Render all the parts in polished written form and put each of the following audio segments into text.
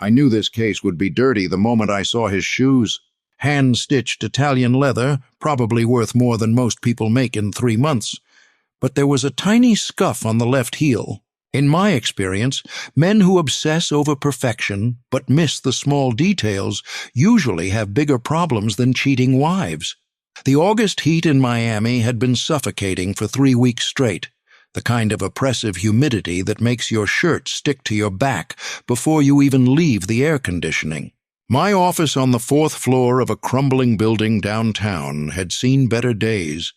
I knew this case would be dirty the moment I saw his shoes. Hand-stitched Italian leather, probably worth more than most people make in 3 months. But there was a tiny scuff on the left heel. In my experience, men who obsess over perfection but miss the small details usually have bigger problems than cheating wives. The August heat in Miami had been suffocating for 3 weeks straight, the kind of oppressive humidity that makes your shirt stick to your back before you even leave the air conditioning. My office on the 4th floor of a crumbling building downtown had seen better days.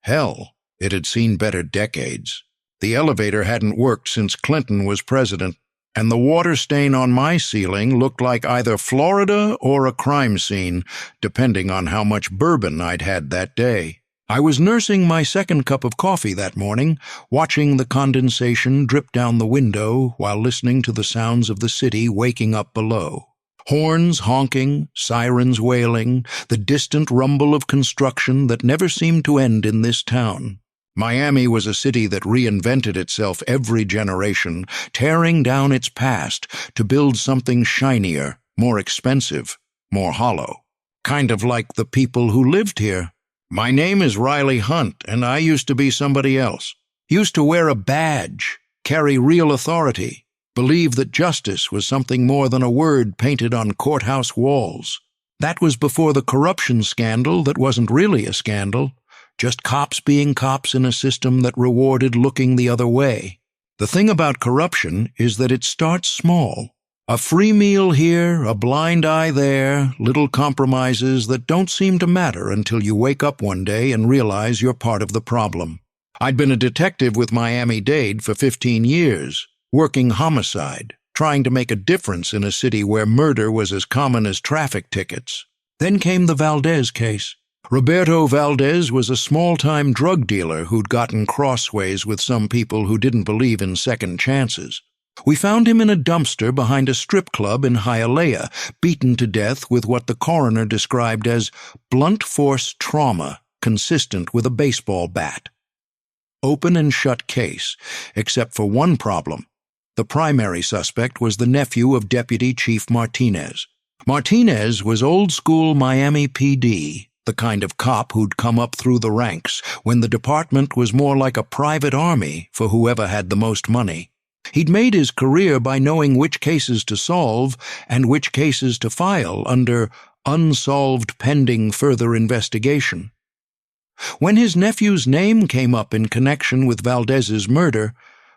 Hell, it had seen better decades. The elevator hadn't worked since Clinton was president, and the water stain on my ceiling looked like either Florida or a crime scene, depending on how much bourbon I'd had that day. I was nursing my second cup of coffee that morning, watching the condensation drip down the window while listening to the sounds of the city waking up below. Horns honking, sirens wailing, the distant rumble of construction that never seemed to end in this town. Miami was a city that reinvented itself every generation, tearing down its past to build something shinier, more expensive, more hollow. Kind of like the people who lived here. My name is Riley Hunt, and I used to be somebody else. Used to wear a badge, carry real authority, believe that justice was something more than a word painted on courthouse walls. That was before the corruption scandal that wasn't really a scandal. Just cops being cops in a system that rewarded looking the other way. The thing about corruption is that it starts small. A free meal here, a blind eye there, little compromises that don't seem to matter until you wake up one day and realize you're part of the problem. I'd been a detective with Miami-Dade for 15 years, working homicide, trying to make a difference in a city where murder was as common as traffic tickets. Then came the Valdez case. Roberto Valdez was a small-time drug dealer who'd gotten crossways with some people who didn't believe in second chances. We found him in a dumpster behind a strip club in Hialeah, beaten to death with what the coroner described as blunt force trauma consistent with a baseball bat. Open and shut case, except for one problem. The primary suspect was the nephew of Deputy Chief Martinez. Martinez was old-school Miami PD, the kind of cop who'd come up through the ranks when the department was more like a private army for whoever had the most money. He'd made his career by knowing which cases to solve and which cases to file under unsolved pending further investigation. When his nephew's name came up in connection with Valdez's murder,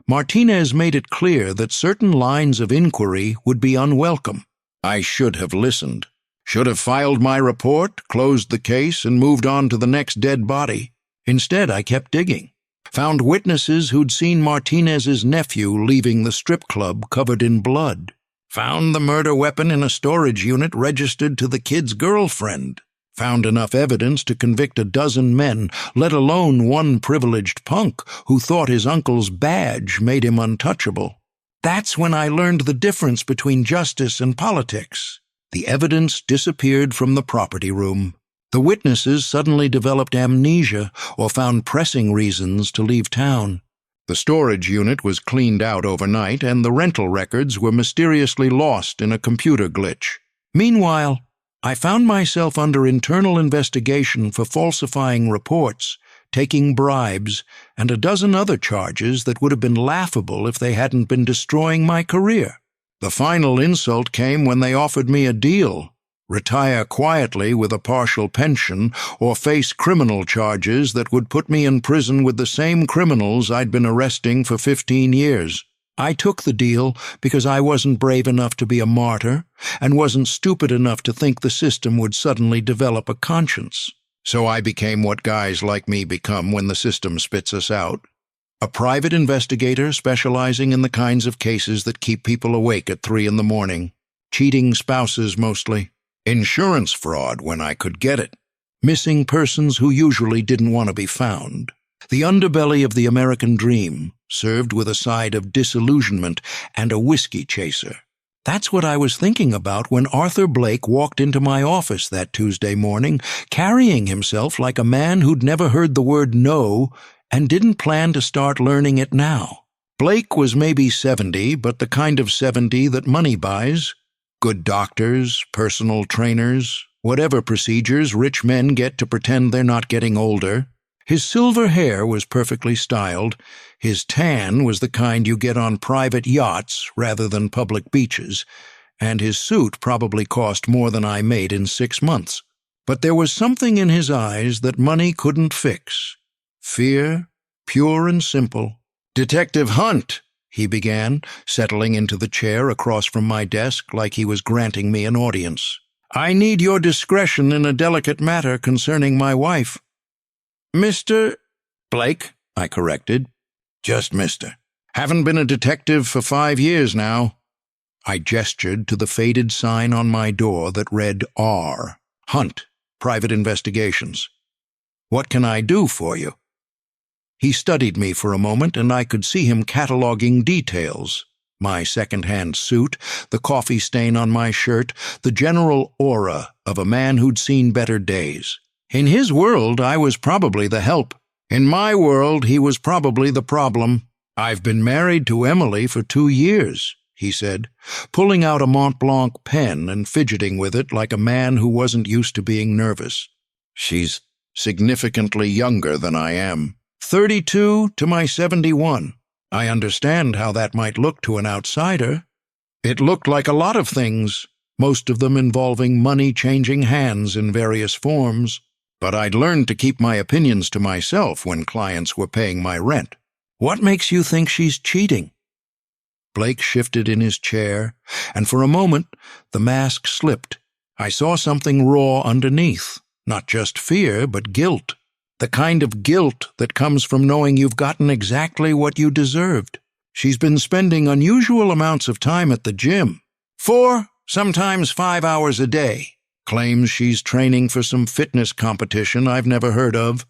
Martinez made it clear that certain lines of inquiry would be unwelcome. I should have listened. Should have filed my report, closed the case, and moved on to the next dead body. Instead, I kept digging. Found witnesses who'd seen Martinez's nephew leaving the strip club covered in blood. Found the murder weapon in a storage unit registered to the kid's girlfriend. Found enough evidence to convict a dozen men, let alone one privileged punk who thought his uncle's badge made him untouchable. That's when I learned the difference between justice and politics. The evidence disappeared from the property room. The witnesses suddenly developed amnesia or found pressing reasons to leave town. The storage unit was cleaned out overnight, and the rental records were mysteriously lost in a computer glitch. Meanwhile, I found myself under internal investigation for falsifying reports, taking bribes, and a dozen other charges that would have been laughable if they hadn't been destroying my career. The final insult came when they offered me a deal: retire quietly with a partial pension or face criminal charges that would put me in prison with the same criminals I'd been arresting for 15 years. I took the deal because I wasn't brave enough to be a martyr and wasn't stupid enough to think the system would suddenly develop a conscience. So I became what guys like me become when the system spits us out. A private investigator specializing in the kinds of cases that keep people awake at 3 in the morning. Cheating spouses mostly. Insurance fraud when I could get it. Missing persons who usually didn't want to be found. The underbelly of the American dream, served with a side of disillusionment and a whiskey chaser. That's what I was thinking about when Arthur Blake walked into my office that Tuesday morning, carrying himself like a man who'd never heard the word no and didn't plan to start learning it now. Blake was maybe 70, but the kind of 70 that money buys. Good doctors, personal trainers, whatever procedures rich men get to pretend they're not getting older. His silver hair was perfectly styled. His tan was the kind you get on private yachts rather than public beaches, and his suit probably cost more than I made in 6 months. But there was something in his eyes that money couldn't fix. Fear, pure and simple. "Detective Hunt," he began, settling into the chair across from my desk like he was granting me an audience. "I need your discretion in a delicate matter concerning my wife." "Mr. Blake," I corrected. "Just Mr. Haven't been a detective for 5 years now." I gestured to the faded sign on my door that read R. Hunt, Private Investigations. "What can I do for you?" He studied me for a moment, and I could see him cataloging details. My second-hand suit, the coffee stain on my shirt, the general aura of a man who'd seen better days. In his world, I was probably the help. In my world, he was probably the problem. "I've been married to Emily for 2 years, he said, pulling out a Mont Blanc pen and fidgeting with it like a man who wasn't used to being nervous. "She's significantly younger than I am. 32 to my 71. I understand how that might look to an outsider. It looked like a lot of things, most of them involving money changing hands in various forms. But I'd learned to keep my opinions to myself when clients were paying my rent. What makes you think she's cheating?" Blake shifted in his chair, and for a moment the mask slipped. I saw something raw underneath, not just fear, but guilt. The kind of guilt that comes from knowing you've gotten exactly what you deserved. She's been spending unusual amounts of time at the gym. 4, sometimes 5 hours a day. Claims she's training for some fitness competition I've never heard of.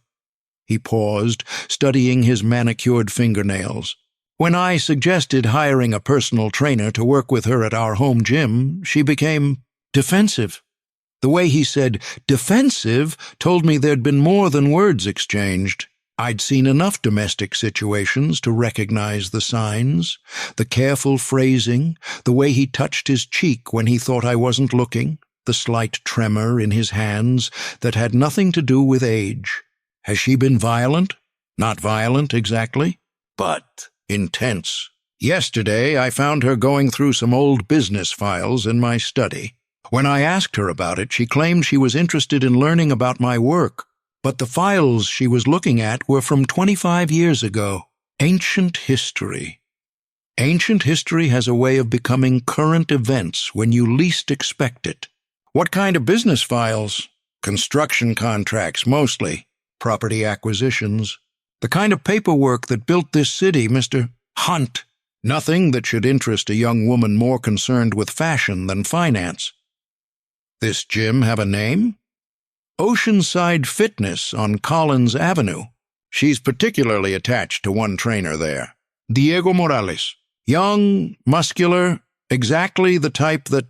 He paused, studying his manicured fingernails. When I suggested hiring a personal trainer to work with her at our home gym, she became defensive. The way he said defensive told me there'd been more than words exchanged. I'd seen enough domestic situations to recognize the signs, the careful phrasing, the way he touched his cheek when he thought I wasn't looking, the slight tremor in his hands that had nothing to do with age. Has she been violent? Not violent, exactly, but intense. Yesterday, I found her going through some old business files in my study. When I asked her about it, she claimed she was interested in learning about my work, but the files she was looking at were from 25 years ago. Ancient history. Ancient history has a way of becoming current events when you least expect it. What kind of business files? Construction contracts, mostly. Property acquisitions. The kind of paperwork that built this city, Mr. Hunt. Nothing that should interest a young woman more concerned with fashion than finance. This gym have a name? Oceanside Fitness on Collins Avenue. She's particularly attached to one trainer there, Diego Morales. Young, muscular, exactly the type that...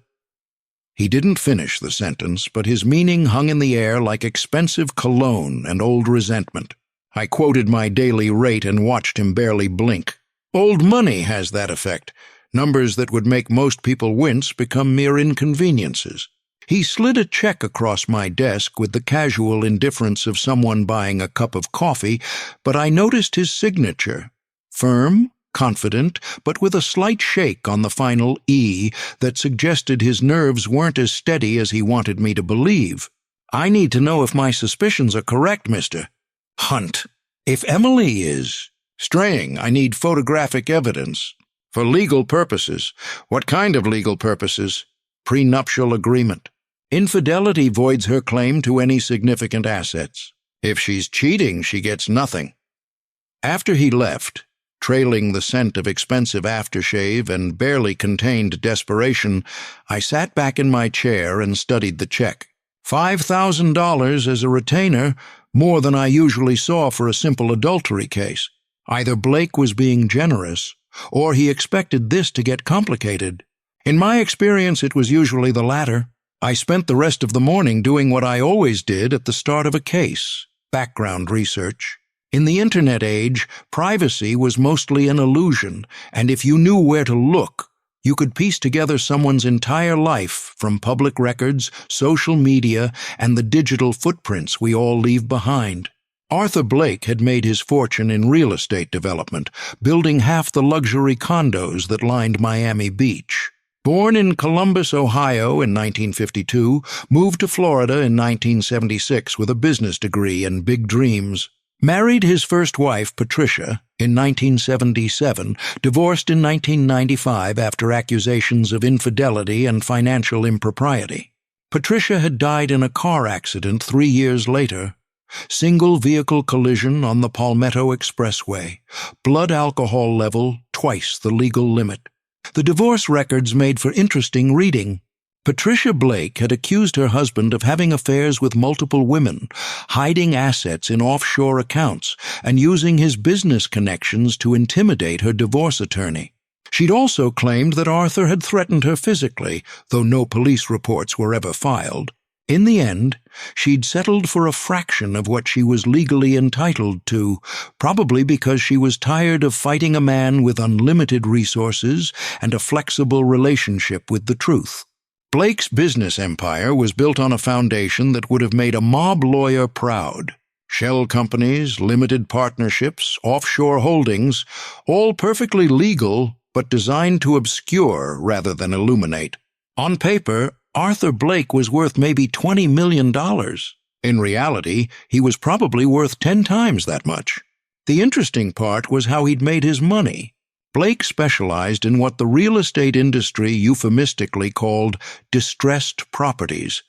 He didn't finish the sentence, but his meaning hung in the air like expensive cologne and old resentment. I quoted my daily rate and watched him barely blink. Old money has that effect. Numbers that would make most people wince become mere inconveniences. He slid a check across my desk with the casual indifference of someone buying a cup of coffee, but I noticed his signature. Firm, confident, but with a slight shake on the final E that suggested his nerves weren't as steady as he wanted me to believe. "I need to know if my suspicions are correct, Mr. Hunt. If Emily is straying, I need photographic evidence. For legal purposes." "What kind of legal purposes?" "Prenuptial agreement. Infidelity voids her claim to any significant assets. If she's cheating, she gets nothing." After he left, trailing the scent of expensive aftershave and barely contained desperation, I sat back in my chair and studied the check. $5,000 as a retainer, more than I usually saw for a simple adultery case. Either Blake was being generous, or he expected this to get complicated. In my experience, it was usually the latter. I spent the rest of the morning doing what I always did at the start of a case, background research. In the internet age, privacy was mostly an illusion, and if you knew where to look, You could piece together someone's entire life from public records, social media, and the digital footprints we all leave behind. Arthur Blake had made his fortune in real estate development, building half the luxury condos that lined Miami Beach. Born in Columbus, Ohio in 1952, moved to Florida in 1976 with a business degree and big dreams. Married his first wife, Patricia, in 1977, divorced in 1995 after accusations of infidelity and financial impropriety. Patricia had died in a car accident 3 years later. Single-vehicle collision on the Palmetto Expressway. Blood alcohol level twice the legal limit. The divorce records made for interesting reading. Patricia Blake had accused her husband of having affairs with multiple women, hiding assets in offshore accounts, and using his business connections to intimidate her divorce attorney. She'd also claimed that Arthur had threatened her physically, though no police reports were ever filed. In the end, she'd settled for a fraction of what she was legally entitled to, probably because she was tired of fighting a man with unlimited resources and a flexible relationship with the truth. Blake's business empire was built on a foundation that would have made a mob lawyer proud. Shell companies, limited partnerships, offshore holdings, all perfectly legal but designed to obscure rather than illuminate. On paper, Arthur Blake was worth maybe $20 million. In reality, he was probably worth 10 times that much. The interesting part was how he'd made his money. Blake specialized in what the real estate industry euphemistically called distressed properties,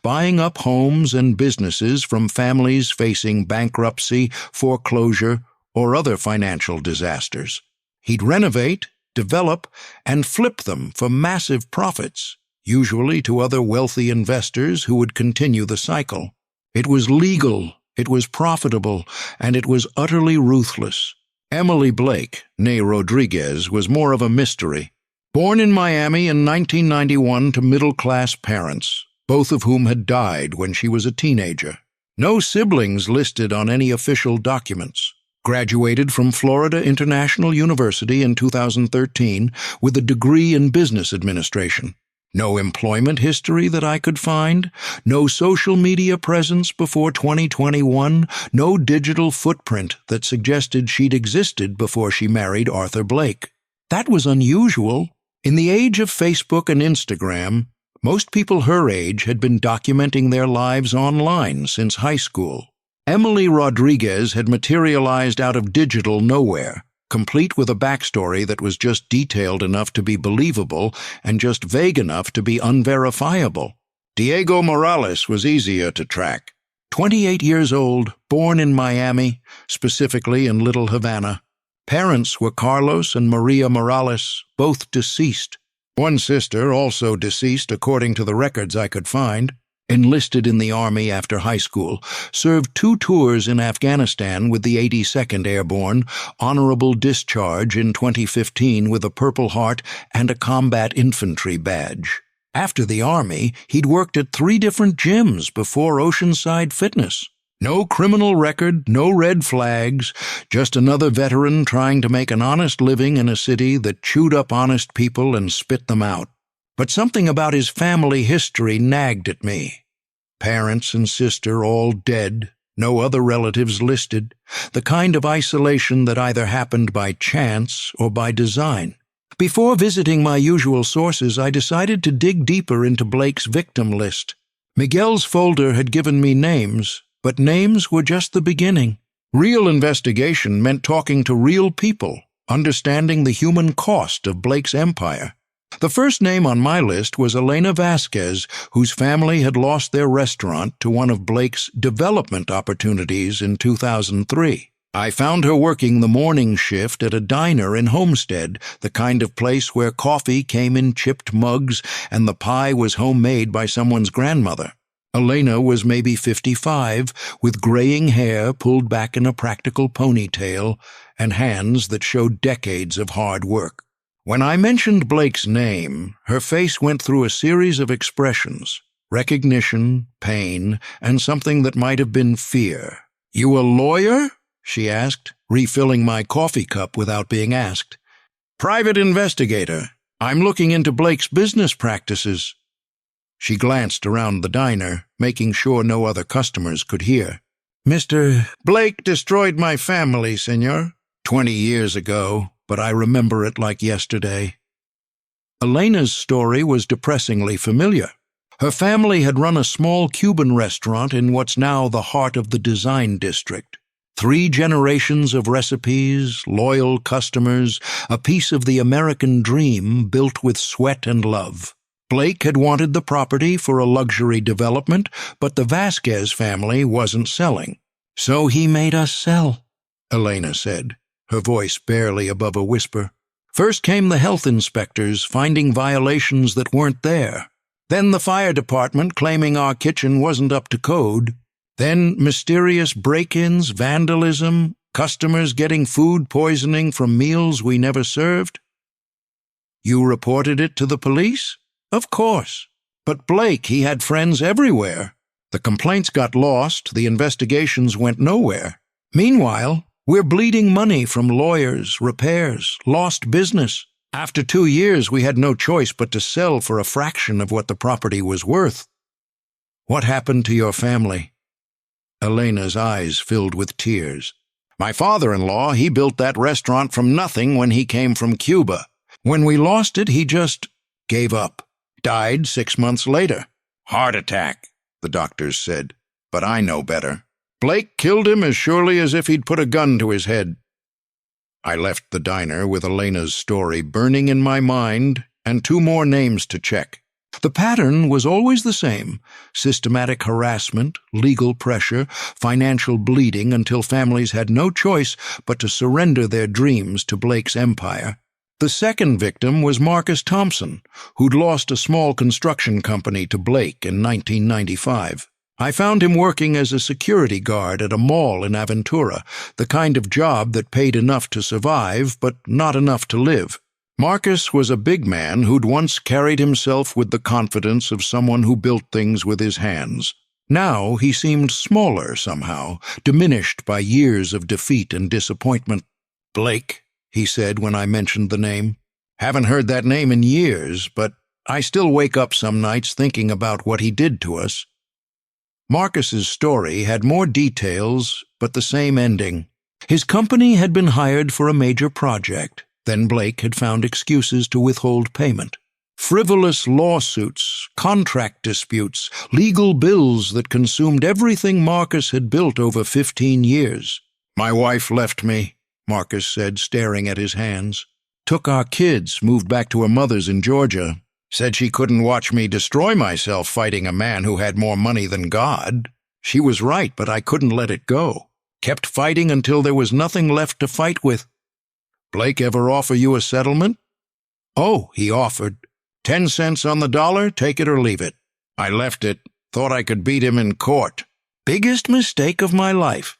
buying up homes and businesses from families facing bankruptcy, foreclosure, or other financial disasters. He'd renovate, develop, and flip them for massive profits, usually to other wealthy investors who would continue the cycle. It was legal, it was profitable, and it was utterly ruthless. Emily Blake, née Rodriguez, was more of a mystery. Born in Miami in 1991 to middle-class parents, both of whom had died when she was a teenager. No siblings listed on any official documents. Graduated from Florida International University in 2013 with a degree in business administration. No employment history that I could find, no social media presence before 2021, no digital footprint that suggested she'd existed before she married Arthur Blake. That was unusual. In the age of Facebook and Instagram, most people her age had been documenting their lives online since high school. Emily Rodriguez had materialized out of digital nowhere, complete with a backstory that was just detailed enough to be believable and just vague enough to be unverifiable. Diego Morales was easier to track. 28 years old, born in Miami, specifically in Little Havana. Parents were Carlos and Maria Morales, both deceased. One sister, also deceased according to the records I could find. Enlisted in the Army after high school, served 2 tours in Afghanistan with the 82nd Airborne, honorable discharge in 2015 with a Purple Heart and a combat infantry badge. After the Army, he'd worked at 3 different gyms before Oceanside Fitness. No criminal record, no red flags, just another veteran trying to make an honest living in a city that chewed up honest people and spit them out. But something about his family history nagged at me. Parents and sister all dead, no other relatives listed, the kind of isolation that either happened by chance or by design. Before visiting my usual sources, I decided to dig deeper into Blake's victim list. Miguel's folder had given me names, but names were just the beginning. Real investigation meant talking to real people, understanding the human cost of Blake's empire. The first name on my list was Elena Vasquez, whose family had lost their restaurant to one of Blake's development opportunities in 2003. I found her working the morning shift at a diner in Homestead, the kind of place where coffee came in chipped mugs and the pie was homemade by someone's grandmother. Elena was maybe 55, with graying hair pulled back in a practical ponytail and hands that showed decades of hard work. When I mentioned Blake's name, her face went through a series of expressions: recognition, pain, and something that might have been fear. "You a lawyer?" she asked, refilling my coffee cup without being asked. "Private investigator. I'm looking into Blake's business practices. She glanced around the diner, making sure no other customers could hear. Mr. Blake destroyed my family, senor. 20 years ago, but I remember it like yesterday. Elena's story was depressingly familiar. Her family had run a small Cuban restaurant in what's now the heart of the design district. 3 generations of recipes, loyal customers, a piece of the American dream built with sweat and love. Blake had wanted the property for a luxury development, but the Vasquez family wasn't selling. So he made us sell, Elena said, her voice barely above a whisper. First came the health inspectors, finding violations that weren't there. Then the fire department claiming our kitchen wasn't up to code. Then mysterious break-ins, vandalism, customers getting food poisoning from meals we never served. You reported it to the police? Of course. But Blake, he had friends everywhere. The complaints got lost, the investigations went nowhere. Meanwhile, we're bleeding money from lawyers, repairs, lost business. After 2 years, we had no choice but to sell for a fraction of what the property was worth. What happened to your family? Elena's eyes filled with tears. My father-in-law, he built that restaurant from nothing when he came from Cuba. When we lost it, he just gave up. Died 6 months later. Heart attack, the doctors said. But I know better. Blake killed him as surely as if he'd put a gun to his head. I left the diner with Elena's story burning in my mind and 2 more names to check. The pattern was always the same: systematic harassment, legal pressure, financial bleeding until families had no choice but to surrender their dreams to Blake's empire. The second victim was Marcus Thompson, who'd lost a small construction company to Blake in 1995. I found him working as a security guard at a mall in Aventura, the kind of job that paid enough to survive, but not enough to live. Marcus was a big man who'd once carried himself with the confidence of someone who built things with his hands. Now he seemed smaller somehow, diminished by years of defeat and disappointment. Blake, he said when I mentioned the name. Haven't heard that name in years, but I still wake up some nights thinking about what he did to us. Marcus's story had more details, but the same ending. His company had been hired for a major project. Then Blake had found excuses to withhold payment. Frivolous lawsuits, contract disputes, legal bills that consumed everything Marcus had built over 15 years. My wife left me, Marcus said, staring at his hands. Took our kids, moved back to her mother's in Georgia. Said she couldn't watch me destroy myself fighting a man who had more money than God. She was right, but I couldn't let it go. Kept fighting until there was nothing left to fight with. Blake ever offer you a settlement? Oh, he offered. 10 cents on the dollar, take it or leave it. I left it. Thought I could beat him in court. Biggest mistake of my life.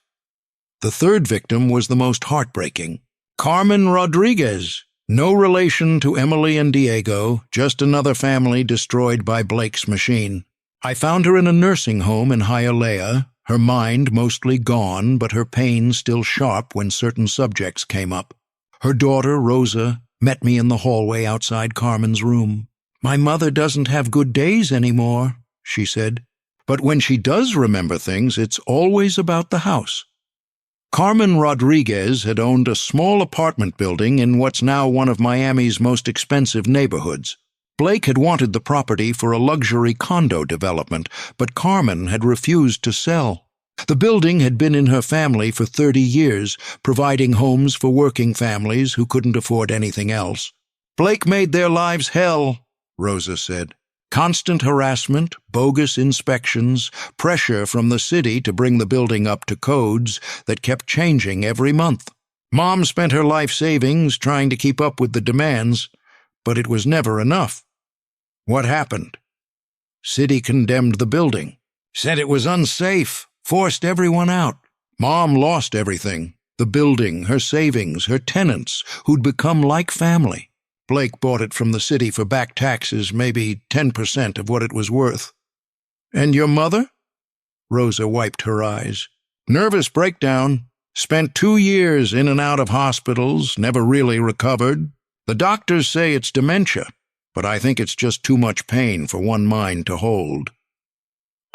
The third victim was the most heartbreaking. Carmen Rodriguez. No relation to Emily and Diego, just another family destroyed by Blake's machine. I found her in a nursing home in Hialeah, her mind mostly gone, but her pain still sharp when certain subjects came up. Her daughter, Rosa, met me in the hallway outside Carmen's room. My mother doesn't have good days anymore, she said. But when she does remember things, it's always about the house. Carmen Rodriguez had owned a small apartment building in what's now one of Miami's most expensive neighborhoods. Blake had wanted the property for a luxury condo development, but Carmen had refused to sell. The building had been in her family for 30 years, providing homes for working families who couldn't afford anything else. Blake made their lives hell, Rosa said. Constant harassment, bogus inspections, pressure from the city to bring the building up to codes that kept changing every month. Mom spent her life savings trying to keep up with the demands, but it was never enough. What happened? City condemned the building, said it was unsafe, forced everyone out. Mom lost everything, the building, her savings, her tenants, who'd become like family. Blake bought it from the city for back taxes, maybe 10% of what it was worth. And your mother? Rosa wiped her eyes. Nervous breakdown. Spent 2 years in and out of hospitals, never really recovered. The doctors say it's dementia, but I think it's just too much pain for one mind to hold.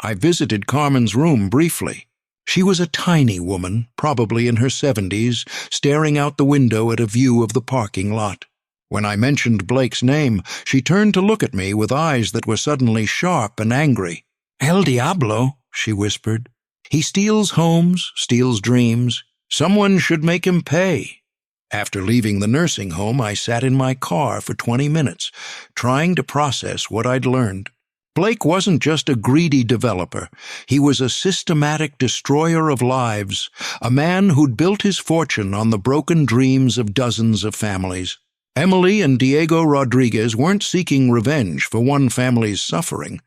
I visited Carmen's room briefly. She was a tiny woman, probably in her 70s, staring out the window at a view of the parking lot. When I mentioned Blake's name, she turned to look at me with eyes that were suddenly sharp and angry. "El Diablo," she whispered. "He steals homes, steals dreams. Someone should make him pay." After leaving the nursing home, I sat in my car for 20 minutes, trying to process what I'd learned. Blake wasn't just a greedy developer. He was a systematic destroyer of lives, a man who'd built his fortune on the broken dreams of dozens of families. Emily and Diego Rodriguez weren't seeking revenge for one family's suffering.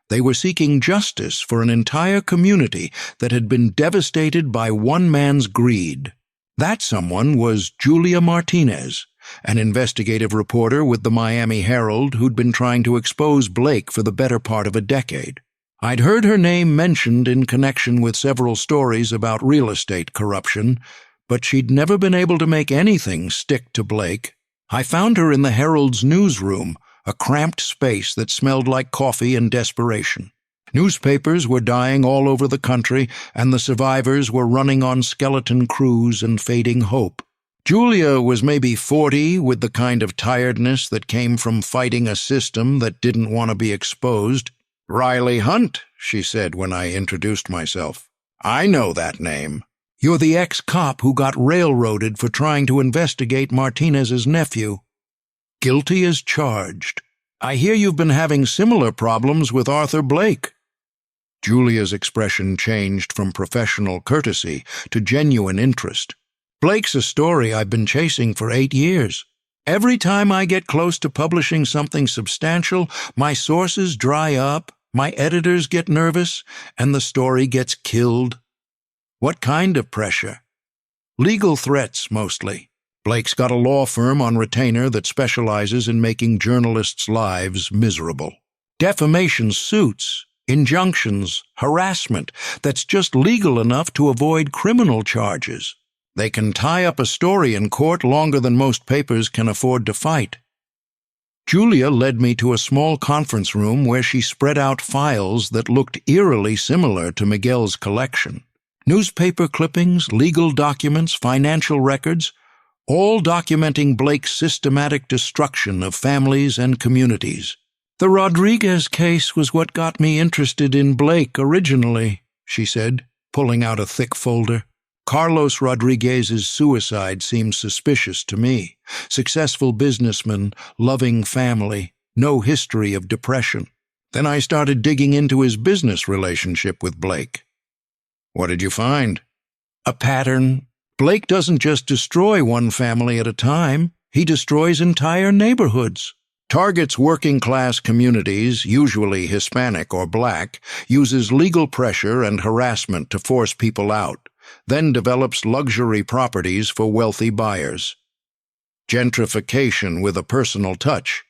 They were seeking justice for an entire community that had been devastated by one man's greed. That someone was Julia Martinez, an investigative reporter with the Miami Herald who'd been trying to expose Blake for the better part of a decade. I'd heard her name mentioned in connection with several stories about real estate corruption, but she'd never been able to make anything stick to Blake. I found her in the Herald's newsroom, a cramped space that smelled like coffee and desperation. Newspapers were dying all over the country, and the survivors were running on skeleton crews and fading hope. Julia was maybe 40, with the kind of tiredness that came from fighting a system that didn't want to be exposed. "Riley Hunt," she said when I introduced myself. "I know that name. You're the ex-cop who got railroaded for trying to investigate Martinez's nephew. Guilty as charged. I hear you've been having similar problems with Arthur Blake." Julia's expression changed from professional courtesy to genuine interest. "Blake's a story I've been chasing for 8 years. Every time I get close to publishing something substantial, my sources dry up, my editors get nervous, and the story gets killed." "What kind of pressure?" "Legal threats, mostly. Blake's got a law firm on retainer that specializes in making journalists' lives miserable. Defamation suits, injunctions, harassment that's just legal enough to avoid criminal charges. They can tie up a story in court longer than most papers can afford to fight." Julia led me to a small conference room where she spread out files that looked eerily similar to Miguel's collection. Newspaper clippings, legal documents, financial records, all documenting Blake's systematic destruction of families and communities. "The Rodriguez case was what got me interested in Blake originally," she said, pulling out a thick folder. "Carlos Rodriguez's suicide seemed suspicious to me. Successful businessman, loving family, no history of depression. Then I started digging into his business relationship with Blake." "What did you find?" "A pattern. Blake doesn't just destroy one family at a time. He destroys entire neighborhoods. Targets working-class communities, usually Hispanic or black, uses legal pressure and harassment to force people out, then develops luxury properties for wealthy buyers. Gentrification with a personal touch."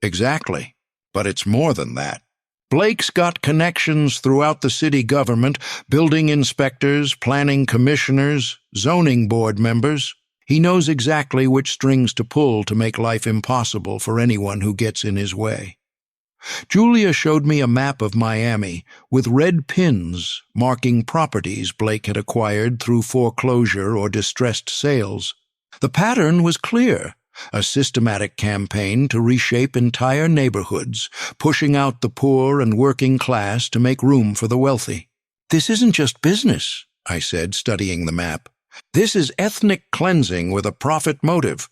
"Exactly, but it's more than that. Blake's got connections throughout the city government, building inspectors, planning commissioners, zoning board members. He knows exactly which strings to pull to make life impossible for anyone who gets in his way." Julia showed me a map of Miami with red pins marking properties Blake had acquired through foreclosure or distressed sales. The pattern was clear: a systematic campaign to reshape entire neighborhoods, pushing out the poor and working class to make room for the wealthy. "This isn't just business," I said, studying the map. "This is ethnic cleansing with a profit motive."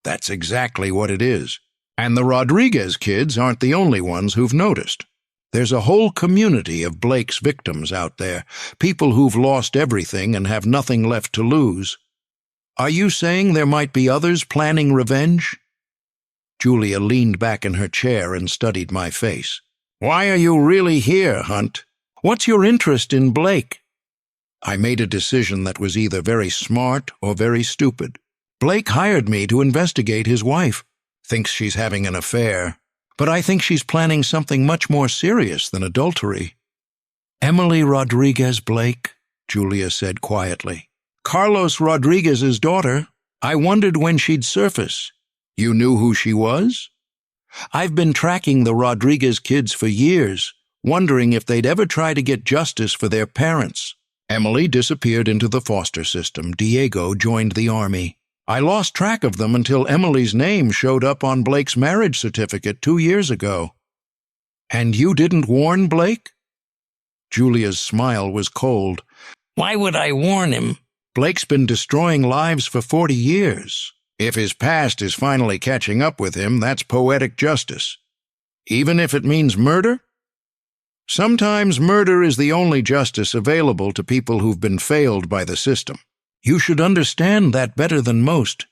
"That's exactly what it is. And the Rodriguez kids aren't the only ones who've noticed. There's a whole community of Blake's victims out there, people who've lost everything and have nothing left to lose." "Are you saying there might be others planning revenge?" Julia leaned back in her chair and studied my face. "Why are you really here, Hunt? What's your interest in Blake?" I made a decision that was either very smart or very stupid. Blake hired me to investigate his wife. Thinks she's having an affair. But I think she's planning something much more serious than adultery. "Emily Rodriguez Blake," Julia said quietly. "Carlos Rodriguez's daughter. I wondered when she'd surface. You knew who she was? I've been tracking the Rodriguez kids for years, wondering if they'd ever try to get justice for their parents. Emily disappeared into the foster system. Diego joined the army. I lost track of them until Emily's name showed up on Blake's marriage certificate 2 years ago. And you didn't warn Blake? Julia's smile was cold. Why would I warn him? Blake's been destroying lives for 40 years. If his past is finally catching up with him, that's poetic justice. Even if it means murder? Sometimes murder is the only justice available to people who've been failed by the system. You should understand that better than most.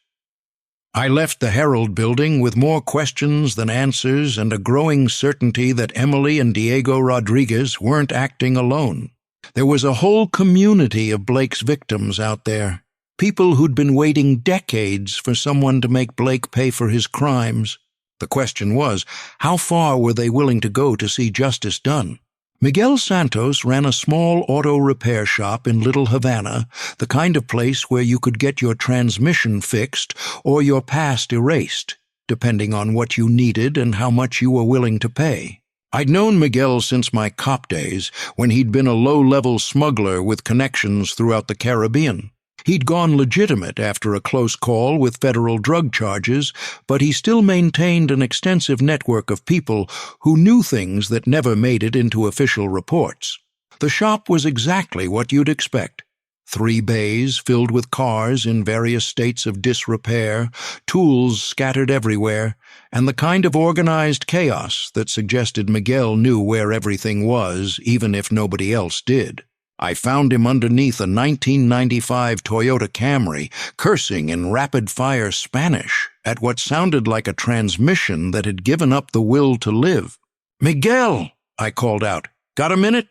I left the Herald building with more questions than answers and a growing certainty that Emily and Diego Rodriguez weren't acting alone. There was a whole community of Blake's victims out there, people who'd been waiting decades for someone to make Blake pay for his crimes. The question was, how far were they willing to go to see justice done? Miguel Santos ran a small auto repair shop in Little Havana, the kind of place where you could get your transmission fixed or your past erased, depending on what you needed and how much you were willing to pay. I'd known Miguel since my cop days, when he'd been a low-level smuggler with connections throughout the Caribbean. He'd gone legitimate after a close call with federal drug charges, but he still maintained an extensive network of people who knew things that never made it into official reports. The shop was exactly what you'd expect. 3 bays filled with cars in various states of disrepair, tools scattered everywhere, and the kind of organized chaos that suggested Miguel knew where everything was, even if nobody else did. I found him underneath a 1995 Toyota Camry, cursing in rapid-fire Spanish at what sounded like a transmission that had given up the will to live. "Miguel!" I called out. "Got a minute?"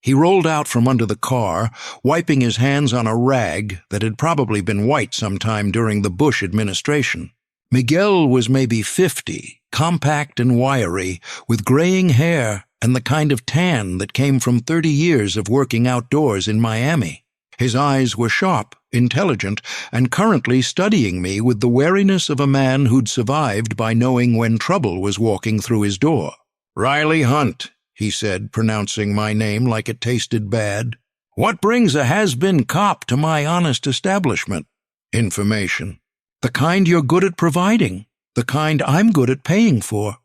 He rolled out from under the car, wiping his hands on a rag that had probably been white sometime during the Bush administration. Miguel was maybe 50, compact and wiry, with graying hair and the kind of tan that came from 30 years of working outdoors in Miami. His eyes were sharp, intelligent, and currently studying me with the wariness of a man who'd survived by knowing when trouble was walking through his door. "Riley Hunt," he said, pronouncing my name like it tasted bad. "What brings a has-been cop to my honest establishment?" "Information. The kind you're good at providing, the kind I'm good at paying for."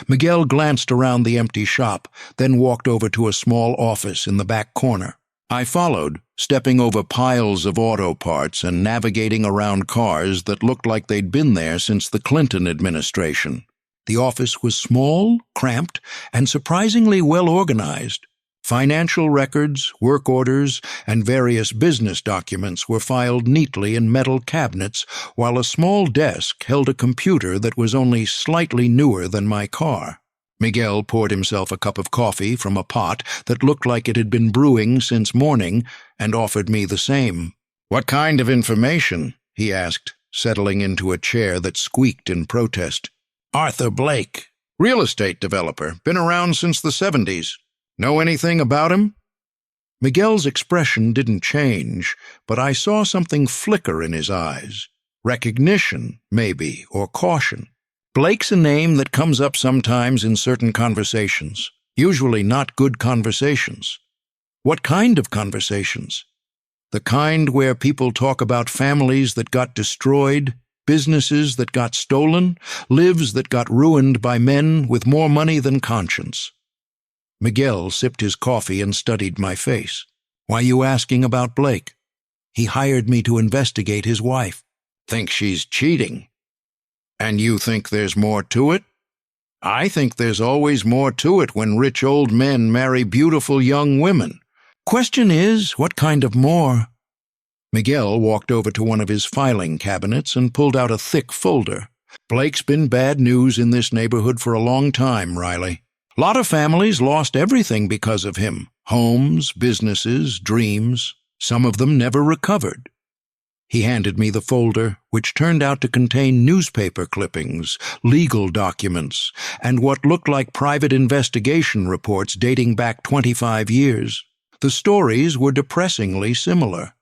Miguel glanced around the empty shop, then walked over to a small office in the back corner. I followed, stepping over piles of auto parts and navigating around cars that looked like they'd been there since the Clinton administration. The office was small, cramped, and surprisingly well organized. Financial records, work orders, and various business documents were filed neatly in metal cabinets, while a small desk held a computer that was only slightly newer than my car. Miguel poured himself a cup of coffee from a pot that looked like it had been brewing since morning and offered me the same. "What kind of information?" he asked, settling into a chair that squeaked in protest. "Arthur Blake, real estate developer, been around since the 70s. Know anything about him?" Miguel's expression didn't change, but I saw something flicker in his eyes. Recognition, maybe, or caution. Blake's a name that comes up sometimes in certain conversations, usually not good conversations. What kind of conversations? The kind where people talk about families that got destroyed, businesses that got stolen, lives that got ruined by men with more money than conscience. Miguel sipped his coffee and studied my face. "Why you asking about Blake? He hired me to investigate his wife." "Think she's cheating?" "And you think there's more to it?" "I think there's always more to it when rich old men marry beautiful young women. Question is, what kind of more?" Miguel walked over to one of his filing cabinets and pulled out a thick folder. "Blake's been bad news in this neighborhood for a long time, Riley. Lot of families lost everything because of him. Homes, businesses, dreams. Some of them never recovered." He handed me the folder, which turned out to contain newspaper clippings, legal documents, and what looked like private investigation reports dating back 25 years. The stories were depressingly similar.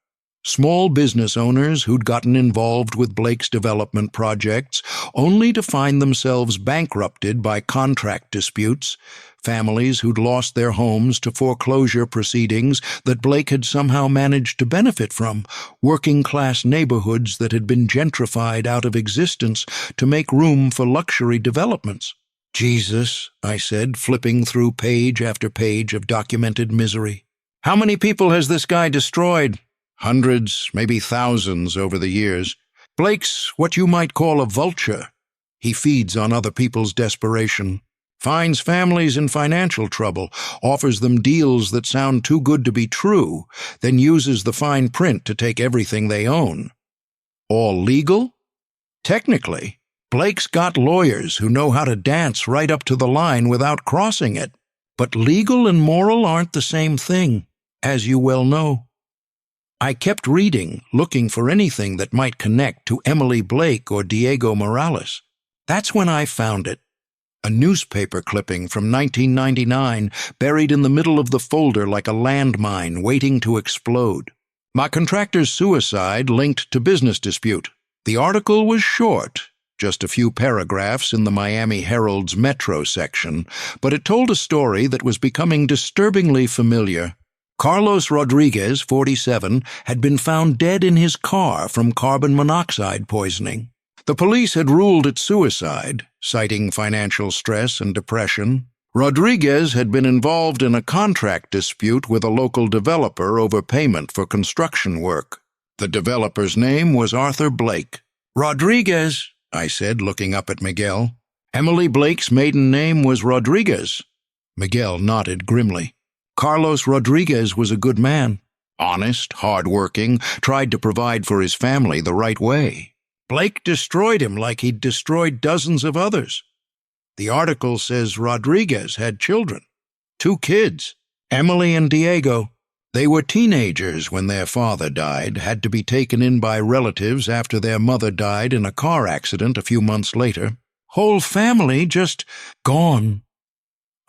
Small business owners who'd gotten involved with Blake's development projects only to find themselves bankrupted by contract disputes, families who'd lost their homes to foreclosure proceedings that Blake had somehow managed to benefit from, working-class neighborhoods that had been gentrified out of existence to make room for luxury developments. "Jesus," I said, flipping through page after page of documented misery. "How many people has this guy destroyed?" "Hundreds, maybe thousands over the years. Blake's what you might call a vulture. He feeds on other people's desperation, finds families in financial trouble, offers them deals that sound too good to be true, then uses the fine print to take everything they own. All legal? Technically, Blake's got lawyers who know how to dance right up to the line without crossing it. But legal and moral aren't the same thing, as you well know." I kept reading, looking for anything that might connect to Emily Blake or Diego Morales. That's when I found it. A newspaper clipping from 1999, buried in the middle of the folder like a landmine waiting to explode. My contractor's suicide linked to business dispute. The article was short, just a few paragraphs in the Miami Herald's Metro section, but it told a story that was becoming disturbingly familiar. Carlos Rodriguez, 47, had been found dead in his car from carbon monoxide poisoning. The police had ruled it suicide, citing financial stress and depression. Rodriguez had been involved in a contract dispute with a local developer over payment for construction work. The developer's name was Arthur Blake. "Rodriguez," I said, looking up at Miguel. "Emily Blake's maiden name was Rodriguez." Miguel nodded grimly. Carlos Rodriguez was a good man. Honest, hard-working, tried to provide for his family the right way. Blake destroyed him like he'd destroyed dozens of others. The article says Rodriguez had children. 2 kids, Emily and Diego. They were teenagers when their father died, had to be taken in by relatives after their mother died in a car accident a few months later. Whole family just gone.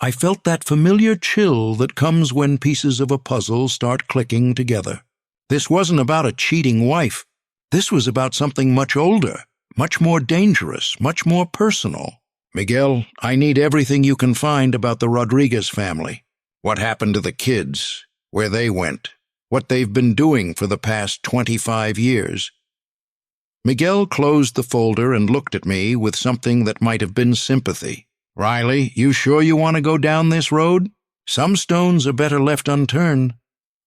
I felt that familiar chill that comes when pieces of a puzzle start clicking together. This wasn't about a cheating wife. This was about something much older, much more dangerous, much more personal. "Miguel, I need everything you can find about the Rodriguez family. What happened to the kids, where they went, what they've been doing for the past 25 years. Miguel closed the folder and looked at me with something that might have been sympathy. "Riley, you sure you want to go down this road? Some stones are better left unturned."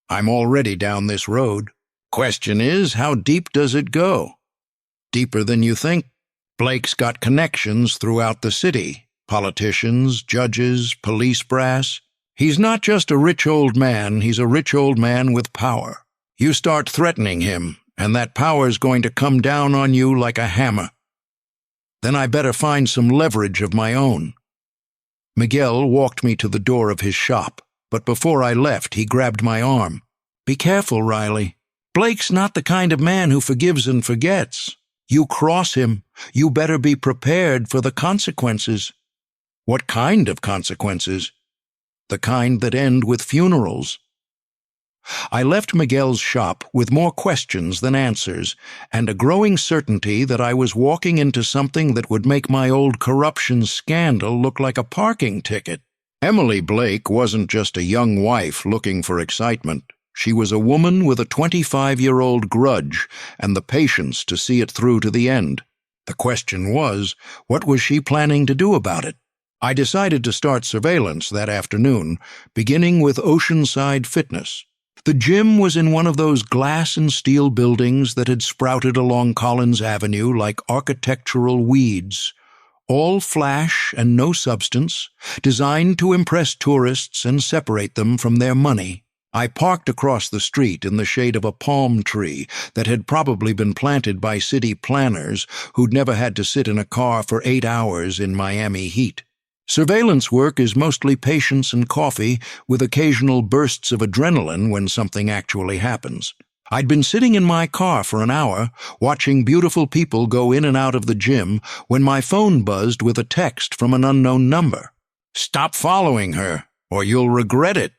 "I'm already down this road. Question is, how deep does it go?" "Deeper than you think. Blake's got connections throughout the city. Politicians, judges, police brass. He's not just a rich old man, he's a rich old man with power. You start threatening him, and that power's going to come down on you like a hammer. Then I better find some leverage of my own." Miguel walked me to the door of his shop, but before I left, he grabbed my arm. "Be careful, Riley. Blake's not the kind of man who forgives and forgets. You cross him, you better be prepared for the consequences." "What kind of consequences?" "The kind that end with funerals." I left Miguel's shop with more questions than answers, and a growing certainty that I was walking into something that would make my old corruption scandal look like a parking ticket. Emily Blake wasn't just a young wife looking for excitement. She was a woman with a 25-year-old grudge and the patience to see it through to the end. The question was, what was she planning to do about it? I decided to start surveillance that afternoon, beginning with Oceanside Fitness. The gym was in one of those glass and steel buildings that had sprouted along Collins Avenue like architectural weeds, all flash and no substance, designed to impress tourists and separate them from their money. I parked across the street in the shade of a palm tree that had probably been planted by city planners who'd never had to sit in a car for 8 hours in Miami heat. Surveillance work is mostly patience and coffee, with occasional bursts of adrenaline when something actually happens. I'd been sitting in my car for an hour, watching beautiful people go in and out of the gym, when my phone buzzed with a text from an unknown number. "Stop following her, or you'll regret it."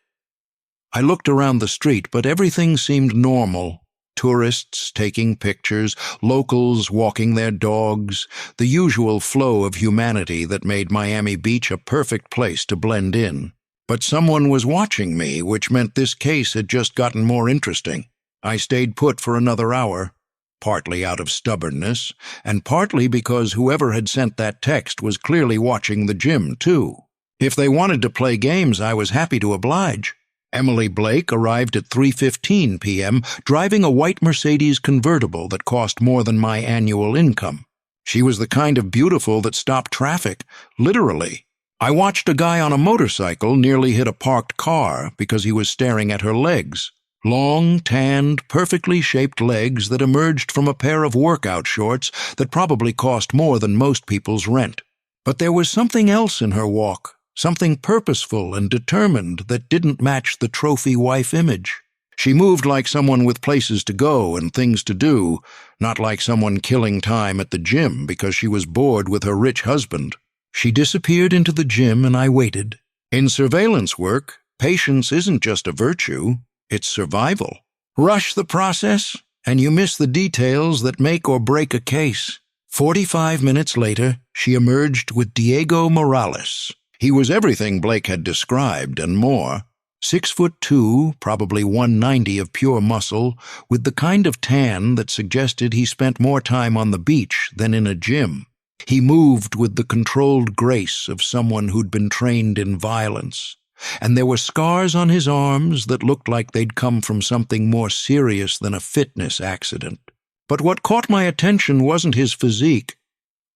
I looked around the street, but everything seemed normal. Tourists taking pictures, locals walking their dogs, the usual flow of humanity that made Miami Beach a perfect place to blend in. But someone was watching me, which meant this case had just gotten more interesting. I stayed put for another hour, partly out of stubbornness, and partly because whoever had sent that text was clearly watching the gym, too. If they wanted to play games, I was happy to oblige. Emily Blake arrived at 3:15 p.m., driving a white Mercedes convertible that cost more than my annual income. She was the kind of beautiful that stopped traffic, literally. I watched a guy on a motorcycle nearly hit a parked car because he was staring at her legs. Long, tanned, perfectly shaped legs that emerged from a pair of workout shorts that probably cost more than most people's rent. But there was something else in her walk, something purposeful and determined that didn't match the trophy wife image. She moved like someone with places to go and things to do, not like someone killing time at the gym because she was bored with her rich husband. She disappeared into the gym and I waited. In surveillance work, patience isn't just a virtue, it's survival. Rush the process, and you miss the details that make or break a case. 45 minutes later, she emerged with Diego Morales. He was everything Blake had described and more. 6'2", probably 190 of pure muscle, with the kind of tan that suggested he spent more time on the beach than in a gym. He moved with the controlled grace of someone who'd been trained in violence, and there were scars on his arms that looked like they'd come from something more serious than a fitness accident. But what caught my attention wasn't his physique.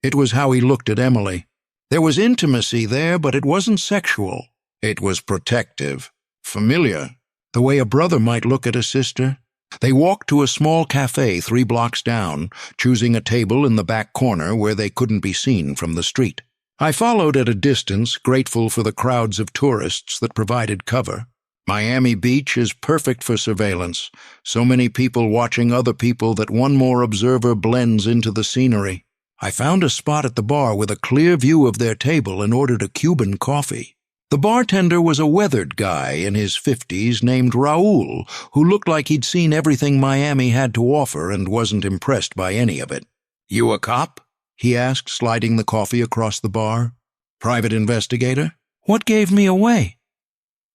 It was how he looked at Emily. There was intimacy there, but it wasn't sexual. It was protective, familiar, the way a brother might look at a sister. They walked to a small cafe 3 blocks down, choosing a table in the back corner where they couldn't be seen from the street. I followed at a distance, grateful for the crowds of tourists that provided cover. Miami Beach is perfect for surveillance, so many people watching other people that one more observer blends into the scenery. I found a spot at the bar with a clear view of their table and ordered a Cuban coffee. The bartender was a weathered guy in his 50s named Raul, who looked like he'd seen everything Miami had to offer and wasn't impressed by any of it. "You a cop?" he asked, sliding the coffee across the bar. "Private investigator?" "What gave me away?"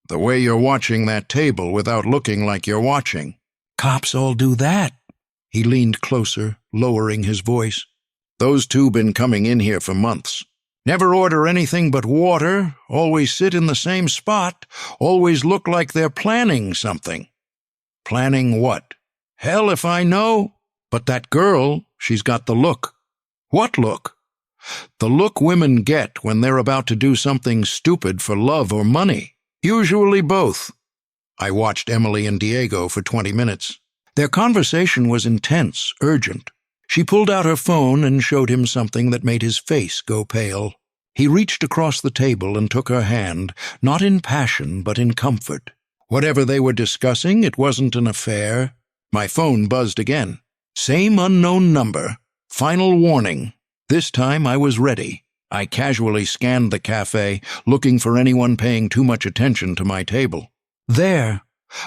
"The way you're watching that table without looking like you're watching." "Cops all do that." He leaned closer, lowering his voice. "Those two been coming in here for months. Never order anything but water, always sit in the same spot, always look like they're planning something." "Planning what?" "Hell if I know. But that girl, she's got the look." "What look?" "The look women get when they're about to do something stupid for love or money. Usually both." I watched Emily and Diego for 20 minutes. Their conversation was intense, urgent. She pulled out her phone and showed him something that made his face go pale. He reached across the table and took her hand, not in passion but in comfort. Whatever they were discussing, it wasn't an affair. My phone buzzed again. Same unknown number. Final warning. This time I was ready. I casually scanned the cafe, looking for anyone paying too much attention to my table. There,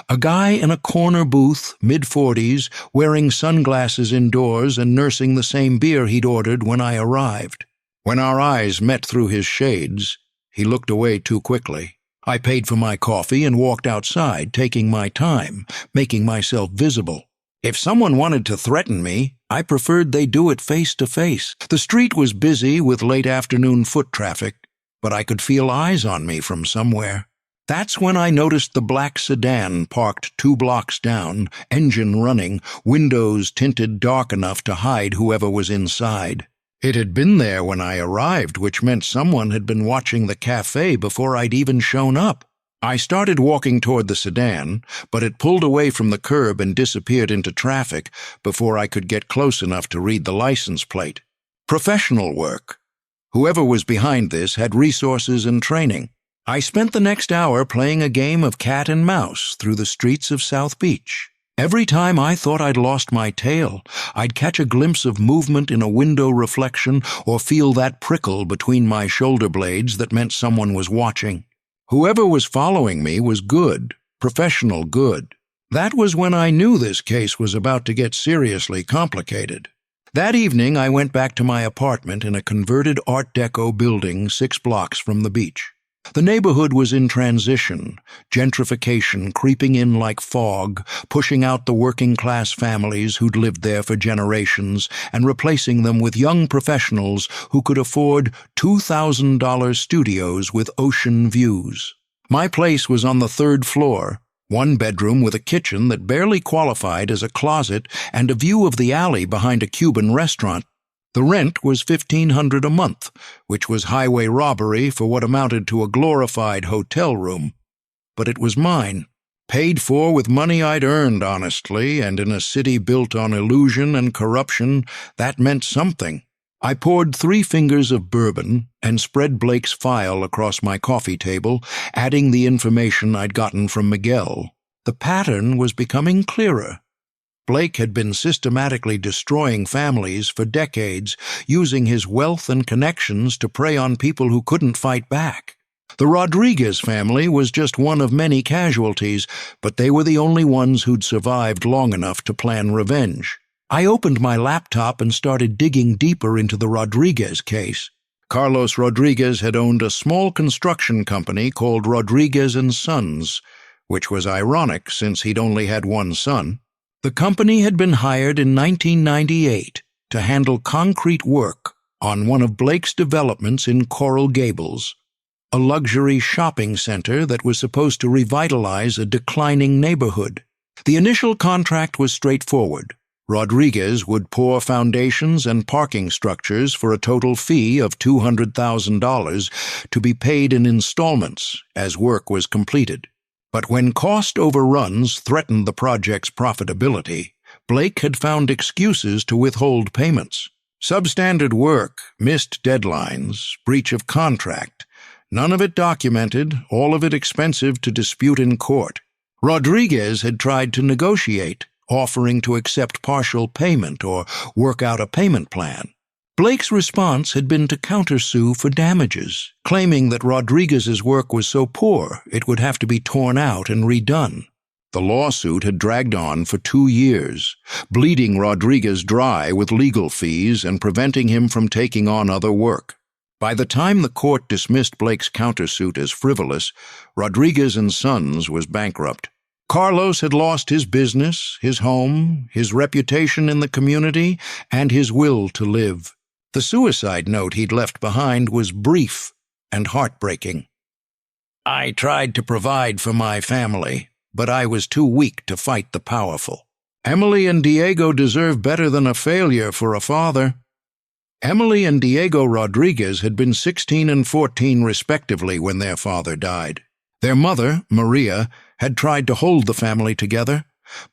a guy in a corner booth, mid-40s, wearing sunglasses indoors and nursing the same beer he'd ordered when I arrived. When our eyes met through his shades, he looked away too quickly. I paid for my coffee and walked outside, taking my time, making myself visible. If someone wanted to threaten me, I preferred they do it face to face. The street was busy with late afternoon foot traffic, but I could feel eyes on me from somewhere. That's when I noticed the black sedan parked 2 blocks down, engine running, windows tinted dark enough to hide whoever was inside. It had been there when I arrived, which meant someone had been watching the cafe before I'd even shown up. I started walking toward the sedan, but it pulled away from the curb and disappeared into traffic before I could get close enough to read the license plate. Professional work. Whoever was behind this had resources and training. I spent the next hour playing a game of cat and mouse through the streets of South Beach. Every time I thought I'd lost my tail, I'd catch a glimpse of movement in a window reflection or feel that prickle between my shoulder blades that meant someone was watching. Whoever was following me was good, professional good. That was when I knew this case was about to get seriously complicated. That evening, I went back to my apartment in a converted Art Deco building 6 blocks from the beach. The neighborhood was in transition, gentrification creeping in like fog, pushing out the working-class families who'd lived there for generations and replacing them with young professionals who could afford $2,000 studios with ocean views. My place was on the 3rd floor, 1 bedroom with a kitchen that barely qualified as a closet and a view of the alley behind a Cuban restaurant. The rent was $1,500 a month, which was highway robbery for what amounted to a glorified hotel room. But it was mine, paid for with money I'd earned honestly, and in a city built on illusion and corruption, that meant something. I poured 3 fingers of bourbon and spread Blake's file across my coffee table, adding the information I'd gotten from Miguel. The pattern was becoming clearer. Blake had been systematically destroying families for decades, using his wealth and connections to prey on people who couldn't fight back. The Rodriguez family was just one of many casualties, but they were the only ones who'd survived long enough to plan revenge. I opened my laptop and started digging deeper into the Rodriguez case. Carlos Rodriguez had owned a small construction company called Rodriguez & Sons, which was ironic since he'd only had 1 son. The company had been hired in 1998 to handle concrete work on one of Blake's developments in Coral Gables, a luxury shopping center that was supposed to revitalize a declining neighborhood. The initial contract was straightforward. Rodriguez would pour foundations and parking structures for a total fee of $200,000 to be paid in installments as work was completed. But when cost overruns threatened the project's profitability, Blake had found excuses to withhold payments. Substandard work, missed deadlines, breach of contract, none of it documented, all of it expensive to dispute in court. Rodriguez had tried to negotiate, offering to accept partial payment or work out a payment plan. Blake's response had been to countersue for damages, claiming that Rodriguez's work was so poor it would have to be torn out and redone. The lawsuit had dragged on for 2 years, bleeding Rodriguez dry with legal fees and preventing him from taking on other work. By the time the court dismissed Blake's countersuit as frivolous, Rodriguez & Sons was bankrupt. Carlos had lost his business, his home, his reputation in the community, and his will to live. The suicide note he'd left behind was brief and heartbreaking. I tried to provide for my family, but I was too weak to fight the powerful. Emily and Diego deserve better than a failure for a father. Emily and Diego Rodriguez had been 16 and 14 respectively when their father died. Their mother, Maria, had tried to hold the family together,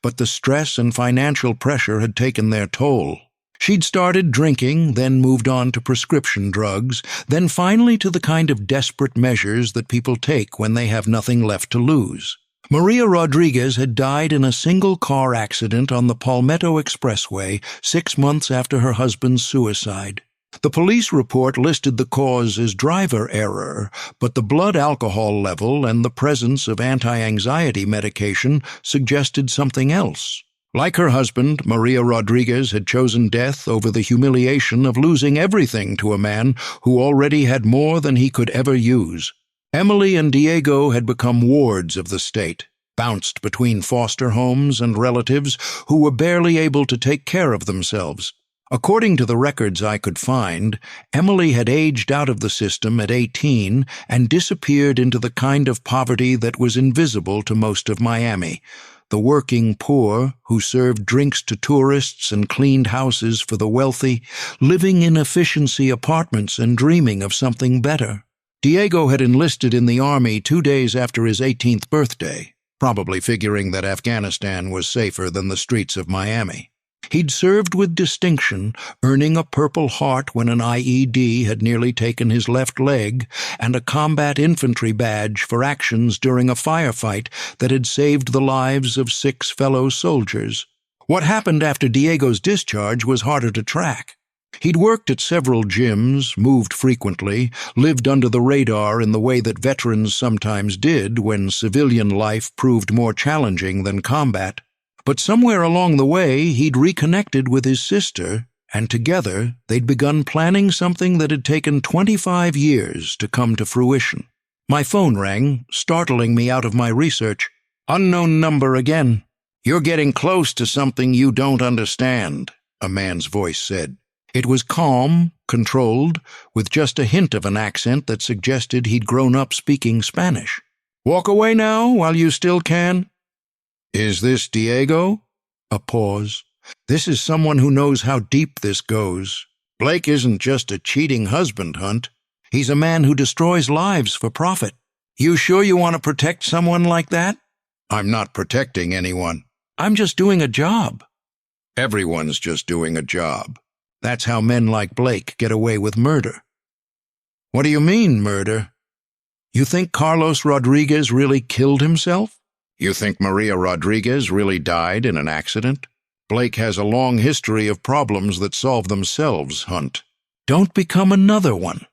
but the stress and financial pressure had taken their toll. She'd started drinking, then moved on to prescription drugs, then finally to the kind of desperate measures that people take when they have nothing left to lose. Maria Rodriguez had died in a single-car accident on the Palmetto Expressway 6 months after her husband's suicide. The police report listed the cause as driver error, but the blood alcohol level and the presence of anti-anxiety medication suggested something else. Like her husband, Maria Rodriguez had chosen death over the humiliation of losing everything to a man who already had more than he could ever use. Emily and Diego had become wards of the state, bounced between foster homes and relatives who were barely able to take care of themselves. According to the records I could find, Emily had aged out of the system at 18 and disappeared into the kind of poverty that was invisible to most of Miami. The working poor, who served drinks to tourists and cleaned houses for the wealthy, living in efficiency apartments and dreaming of something better. Diego had enlisted in the army 2 days after his 18th birthday, probably figuring that Afghanistan was safer than the streets of Miami. He'd served with distinction, earning a Purple Heart when an IED had nearly taken his left leg, and a combat infantry badge for actions during a firefight that had saved the lives of 6 fellow soldiers. What happened after Diego's discharge was harder to track. He'd worked at several gyms, moved frequently, lived under the radar in the way that veterans sometimes did when civilian life proved more challenging than combat. But somewhere along the way, he'd reconnected with his sister, and together they'd begun planning something that had taken 25 years to come to fruition. My phone rang, startling me out of my research. "Unknown number again." "You're getting close to something you don't understand," a man's voice said. It was calm, controlled, with just a hint of an accent that suggested he'd grown up speaking Spanish. "Walk away now while you still can." "Is this Diego?" A pause. "This is someone who knows how deep this goes. Blake isn't just a cheating husband, Hunt. He's a man who destroys lives for profit. You sure you want to protect someone like that?" "I'm not protecting anyone. I'm just doing a job." "Everyone's just doing a job. That's how men like Blake get away with murder." "What do you mean, murder? You think Carlos Rodriguez really killed himself? You think Maria Rodriguez really died in an accident? Blake has a long history of problems that solve themselves, Hunt. Don't become another one."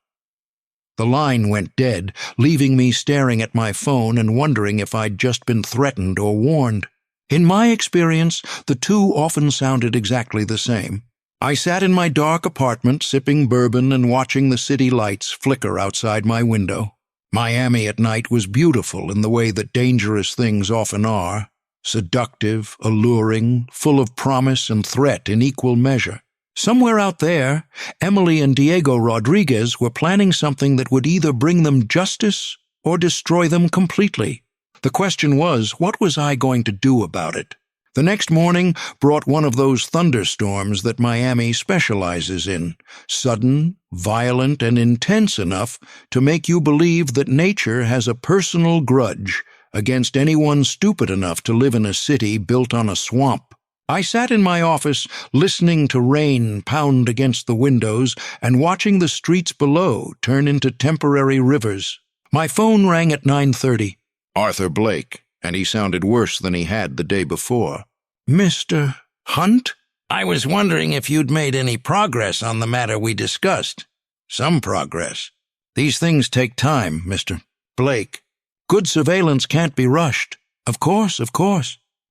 The line went dead, leaving me staring at my phone and wondering if I'd just been threatened or warned. In my experience, the two often sounded exactly the same. I sat in my dark apartment, sipping bourbon and watching the city lights flicker outside my window. Miami at night was beautiful in the way that dangerous things often are. Seductive, alluring, full of promise and threat in equal measure. Somewhere out there, Emily and Diego Rodriguez were planning something that would either bring them justice or destroy them completely. The question was, what was I going to do about it? The next morning brought one of those thunderstorms that Miami specializes in, sudden, violent, and intense enough to make you believe that nature has a personal grudge against anyone stupid enough to live in a city built on a swamp. I sat in my office, listening to rain pound against the windows and watching the streets below turn into temporary rivers. My phone rang at 9:30. Arthur Blake, and he sounded worse than he had the day before. "Mr. Hunt? I was wondering if you'd made any progress on the matter we discussed." "Some progress. These things take time, Mr. Blake. Good surveillance can't be rushed." Of course.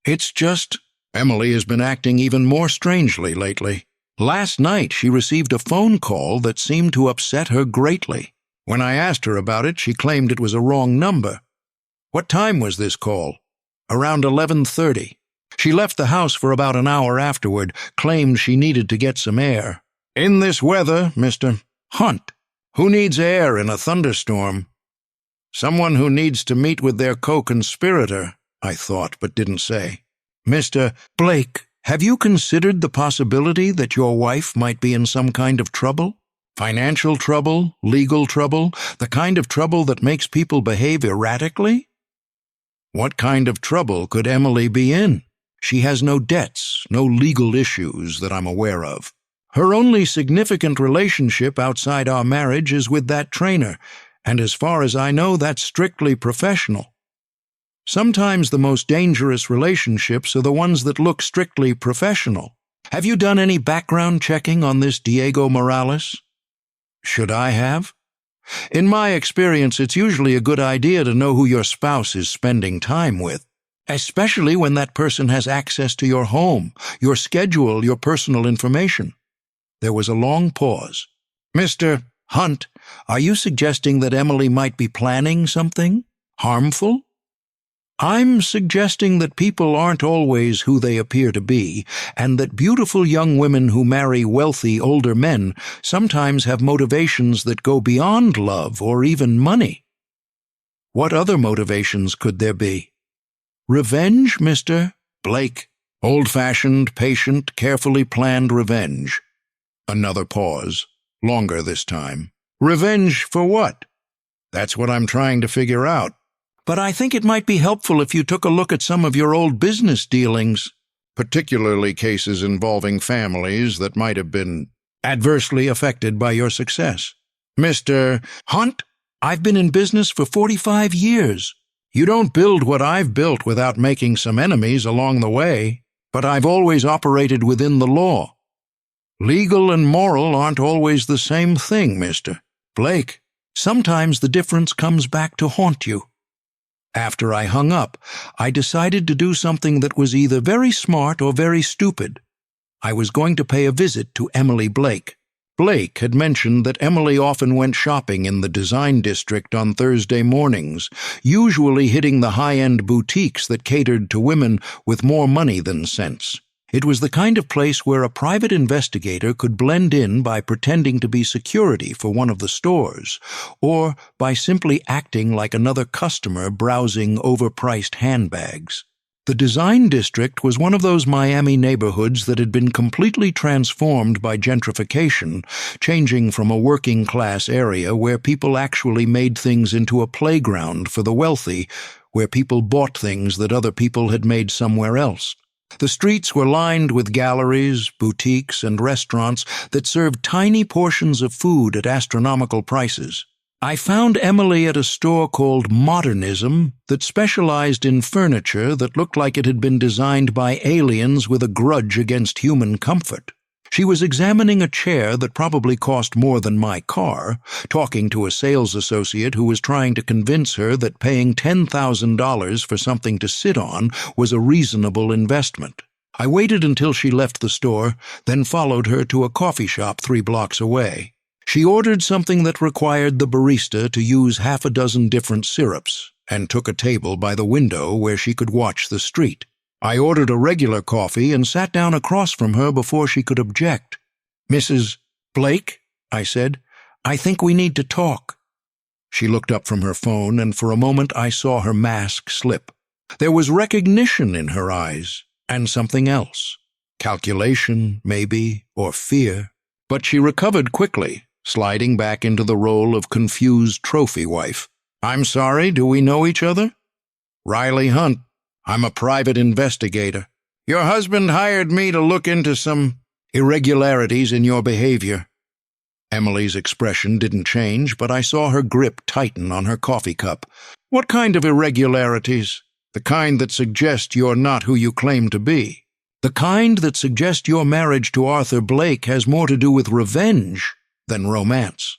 It's just... Emily has been acting even more strangely lately. Last night she received a phone call that seemed to upset her greatly. When I asked her about it, she claimed it was a wrong number. What time was this call? Around 11:30. She left the house for about an hour afterward, claimed she needed to get some air. In this weather, Mr. Hunt, who needs air in a thunderstorm? Someone who needs to meet with their co-conspirator, I thought, but didn't say. Mr. Blake, have you considered the possibility that your wife might be in some kind of trouble? Financial trouble, legal trouble, the kind of trouble that makes people behave erratically? What kind of trouble could Emily be in? She has no debts, no legal issues that I'm aware of. Her only significant relationship outside our marriage is with that trainer, and as far as I know, that's strictly professional. Sometimes the most dangerous relationships are the ones that look strictly professional. Have you done any background checking on this Diego Morales? Should I have? In my experience, it's usually a good idea to know who your spouse is spending time with, especially when that person has access to your home, your schedule, your personal information. There was a long pause. Mr. Hunt, are you suggesting that Emily might be planning something harmful? I'm suggesting that people aren't always who they appear to be, and that beautiful young women who marry wealthy older men sometimes have motivations that go beyond love or even money. What other motivations could there be? Revenge, Mr. Blake. Old-fashioned, patient, carefully planned revenge. Another pause, longer this time. Revenge for what? That's what I'm trying to figure out. But I think it might be helpful if you took a look at some of your old business dealings, particularly cases involving families that might have been adversely affected by your success. Mr. Hunt, I've been in business for 45 years. You don't build what I've built without making some enemies along the way, but I've always operated within the law. Legal and moral aren't always the same thing, Mr. Blake. Sometimes the difference comes back to haunt you. After I hung up, I decided to do something that was either very smart or very stupid. I was going to pay a visit to Emily Blake. Blake had mentioned that Emily often went shopping in the design district on Thursday mornings, usually hitting the high-end boutiques that catered to women with more money than sense. It was the kind of place where a private investigator could blend in by pretending to be security for one of the stores, or by simply acting like another customer browsing overpriced handbags. The design district was one of those Miami neighborhoods that had been completely transformed by gentrification, changing from a working-class area where people actually made things into a playground for the wealthy, where people bought things that other people had made somewhere else. The streets were lined with galleries, boutiques, and restaurants that served tiny portions of food at astronomical prices. I found Emily at a store called Modernism that specialized in furniture that looked like it had been designed by aliens with a grudge against human comfort. She was examining a chair that probably cost more than my car, talking to a sales associate who was trying to convince her that paying $10,000 for something to sit on was a reasonable investment. I waited until she left the store, then followed her to a coffee shop 3 blocks away. She ordered something that required the barista to use half a dozen different syrups, and took a table by the window where she could watch the street. I ordered a regular coffee and sat down across from her before she could object. "Mrs. Blake," I said, "I think we need to talk." She looked up from her phone, and for a moment I saw her mask slip. There was recognition in her eyes, and something else. Calculation, maybe, or fear. But she recovered quickly, sliding back into the role of confused trophy wife. "I'm sorry, do we know each other?" "Riley Hunt. I'm a private investigator. Your husband hired me to look into some irregularities in your behavior." Emily's expression didn't change, but I saw her grip tighten on her coffee cup. "What kind of irregularities? The kind that suggest you're not who you claim to be. The kind that suggest your marriage to Arthur Blake has more to do with revenge than romance."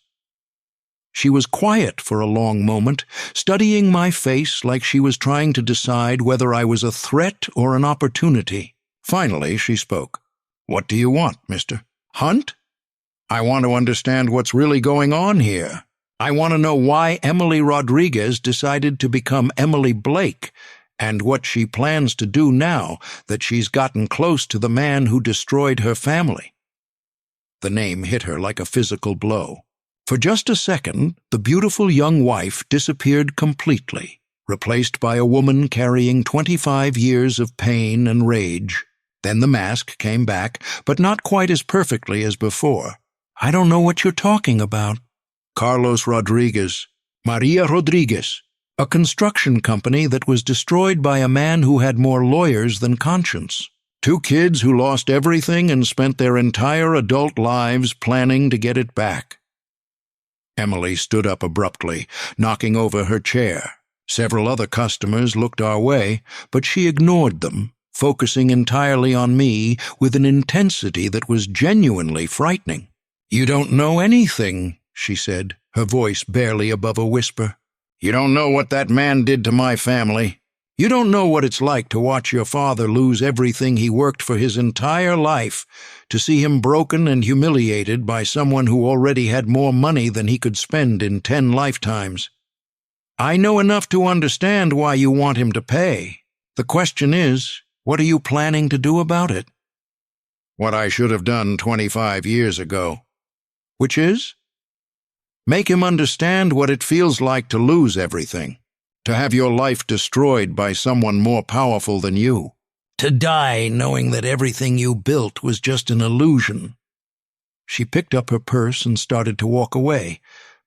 She was quiet for a long moment, studying my face like she was trying to decide whether I was a threat or an opportunity. Finally, she spoke. "What do you want, Mr. Hunt?" "I want to understand what's really going on here. I want to know why Emily Rodriguez decided to become Emily Blake, and what she plans to do now that she's gotten close to the man who destroyed her family." The name hit her like a physical blow. For just a second, the beautiful young wife disappeared completely, replaced by a woman carrying 25 years of pain and rage. Then the mask came back, but not quite as perfectly as before. "I don't know what you're talking about." "Carlos Rodriguez. Maria Rodriguez. A construction company that was destroyed by a man who had more lawyers than conscience. 2 kids who lost everything and spent their entire adult lives planning to get it back." Emily stood up abruptly, knocking over her chair. Several other customers looked our way, but she ignored them, focusing entirely on me with an intensity that was genuinely frightening. "You don't know anything," she said, her voice barely above a whisper. "You don't know what that man did to my family. You don't know what it's like to watch your father lose everything he worked for his entire life, to see him broken and humiliated by someone who already had more money than he could spend in 10 lifetimes. I know enough to understand why you want him to pay. The question is, what are you planning to do about it?" "What I should have done 25 years ago." "Which is?" "Make him understand what it feels like to lose everything. To have your life destroyed by someone more powerful than you. To die knowing that everything you built was just an illusion." She picked up her purse and started to walk away,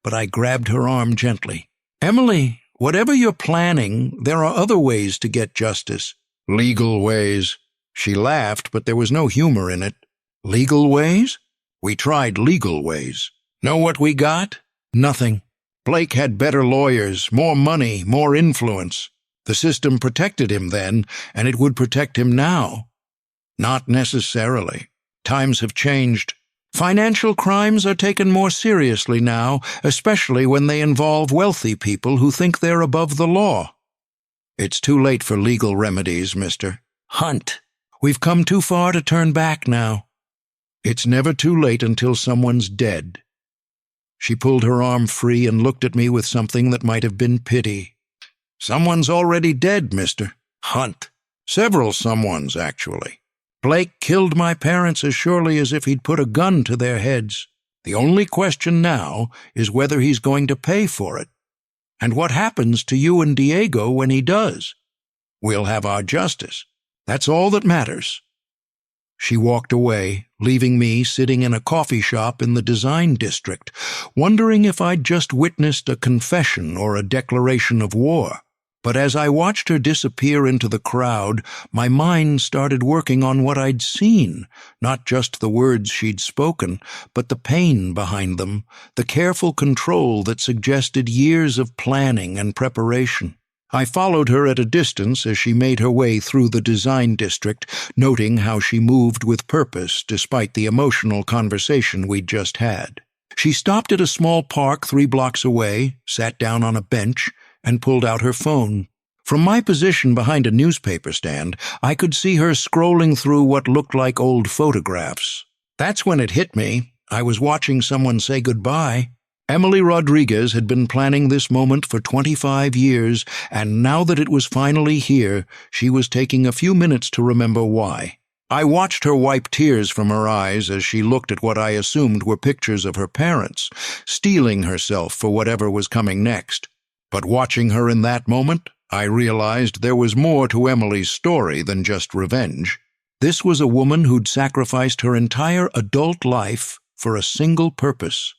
but I grabbed her arm gently. "Emily, whatever you're planning, there are other ways to get justice." "Legal ways." She laughed, but there was no humor in it. "Legal ways? We tried legal ways. Know what we got? Nothing. Blake had better lawyers, more money, more influence. The system protected him then, and it would protect him now. Not necessarily. Times have changed. Financial crimes are taken more seriously now, especially when they involve wealthy people who think they're above the law. It's too late for legal remedies, Mr. Hunt. We've come too far to turn back now. It's never too late until someone's dead. She pulled her arm free and looked at me with something that might have been pity. Someone's already dead, Mr. Hunt. Several someones, actually. Blake killed my parents as surely as if he'd put a gun to their heads. The only question now is whether he's going to pay for it. And what happens to you and Diego when he does? We'll have our justice. That's all that matters. She walked away, leaving me sitting in a coffee shop in the design district, wondering if I'd just witnessed a confession or a declaration of war. But as I watched her disappear into the crowd, my mind started working on what I'd seen, not just the words she'd spoken, but the pain behind them, the careful control that suggested years of planning and preparation. I followed her at a distance as she made her way through the design district, noting how she moved with purpose despite the emotional conversation we'd just had. She stopped at a small park 3 blocks away, sat down on a bench, and pulled out her phone. From my position behind a newspaper stand, I could see her scrolling through what looked like old photographs. That's when it hit me. I was watching someone say goodbye. Emily Rodriguez had been planning this moment for 25 years, and now that it was finally here, she was taking a few minutes to remember why. I watched her wipe tears from her eyes as she looked at what I assumed were pictures of her parents, steeling herself for whatever was coming next. But watching her in that moment, I realized there was more to Emily's story than just revenge. This was a woman who'd sacrificed her entire adult life for a single purpose,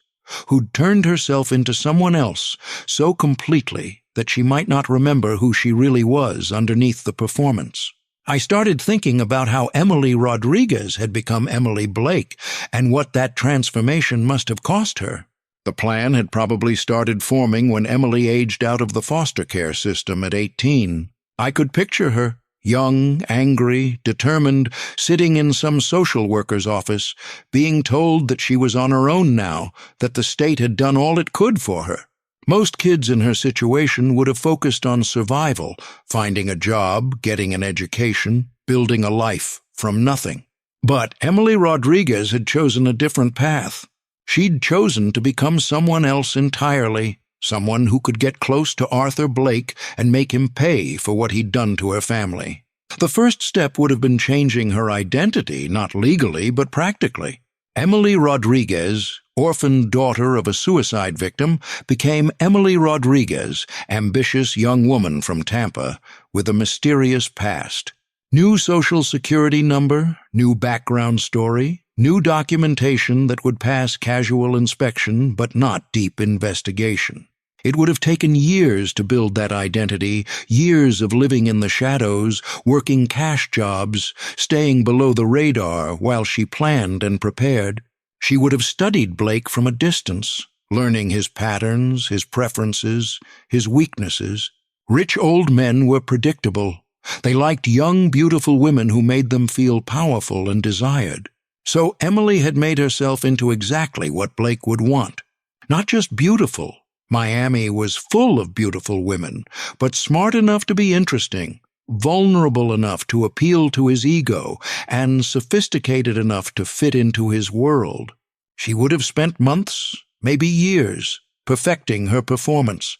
who'd turned herself into someone else so completely that she might not remember who she really was underneath the performance. I started thinking about how Emily Rodriguez had become Emily Blake and what that transformation must have cost her. The plan had probably started forming when Emily aged out of the foster care system at 18. I could picture her, young, angry, determined, sitting in some social worker's office, being told that she was on her own now, that the state had done all it could for her. Most kids in her situation would have focused on survival, finding a job, getting an education, building a life from nothing. But Emily Rodriguez had chosen a different path. She'd chosen to become someone else entirely, someone who could get close to Arthur Blake and make him pay for what he'd done to her family. The first step would have been changing her identity, not legally, but practically. Emily Rodriguez, orphaned daughter of a suicide victim, became Emily Rodriguez, ambitious young woman from Tampa, with a mysterious past. New social security number, new background story, new documentation that would pass casual inspection but not deep investigation. It would have taken years to build that identity, years of living in the shadows, working cash jobs, staying below the radar while she planned and prepared. She would have studied Blake from a distance, learning his patterns, his preferences, his weaknesses. Rich old men were predictable. They liked young, beautiful women who made them feel powerful and desired. So Emily had made herself into exactly what Blake would want. Not just beautiful. Miami was full of beautiful women, but smart enough to be interesting, vulnerable enough to appeal to his ego, and sophisticated enough to fit into his world. She would have spent months, maybe years, perfecting her performance,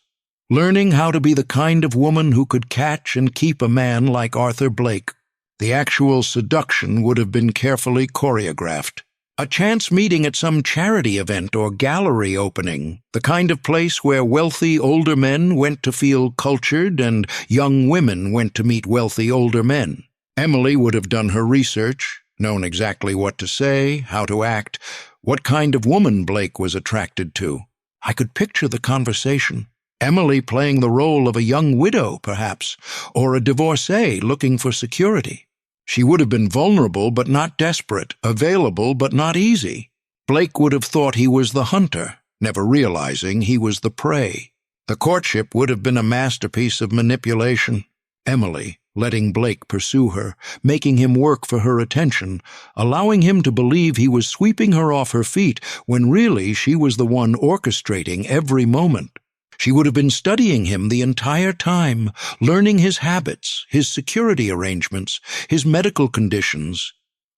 learning how to be the kind of woman who could catch and keep a man like Arthur Blake. The actual seduction would have been carefully choreographed. A chance meeting at some charity event or gallery opening, the kind of place where wealthy older men went to feel cultured and young women went to meet wealthy older men. Emily would have done her research, known exactly what to say, how to act, what kind of woman Blake was attracted to. I could picture the conversation. Emily playing the role of a young widow, perhaps, or a divorcee looking for security. She would have been vulnerable but not desperate, available but not easy. Blake would have thought he was the hunter, never realizing he was the prey. The courtship would have been a masterpiece of manipulation. Emily letting Blake pursue her, making him work for her attention, allowing him to believe he was sweeping her off her feet when really she was the one orchestrating every moment. She would have been studying him the entire time, learning his habits, his security arrangements, his medical conditions,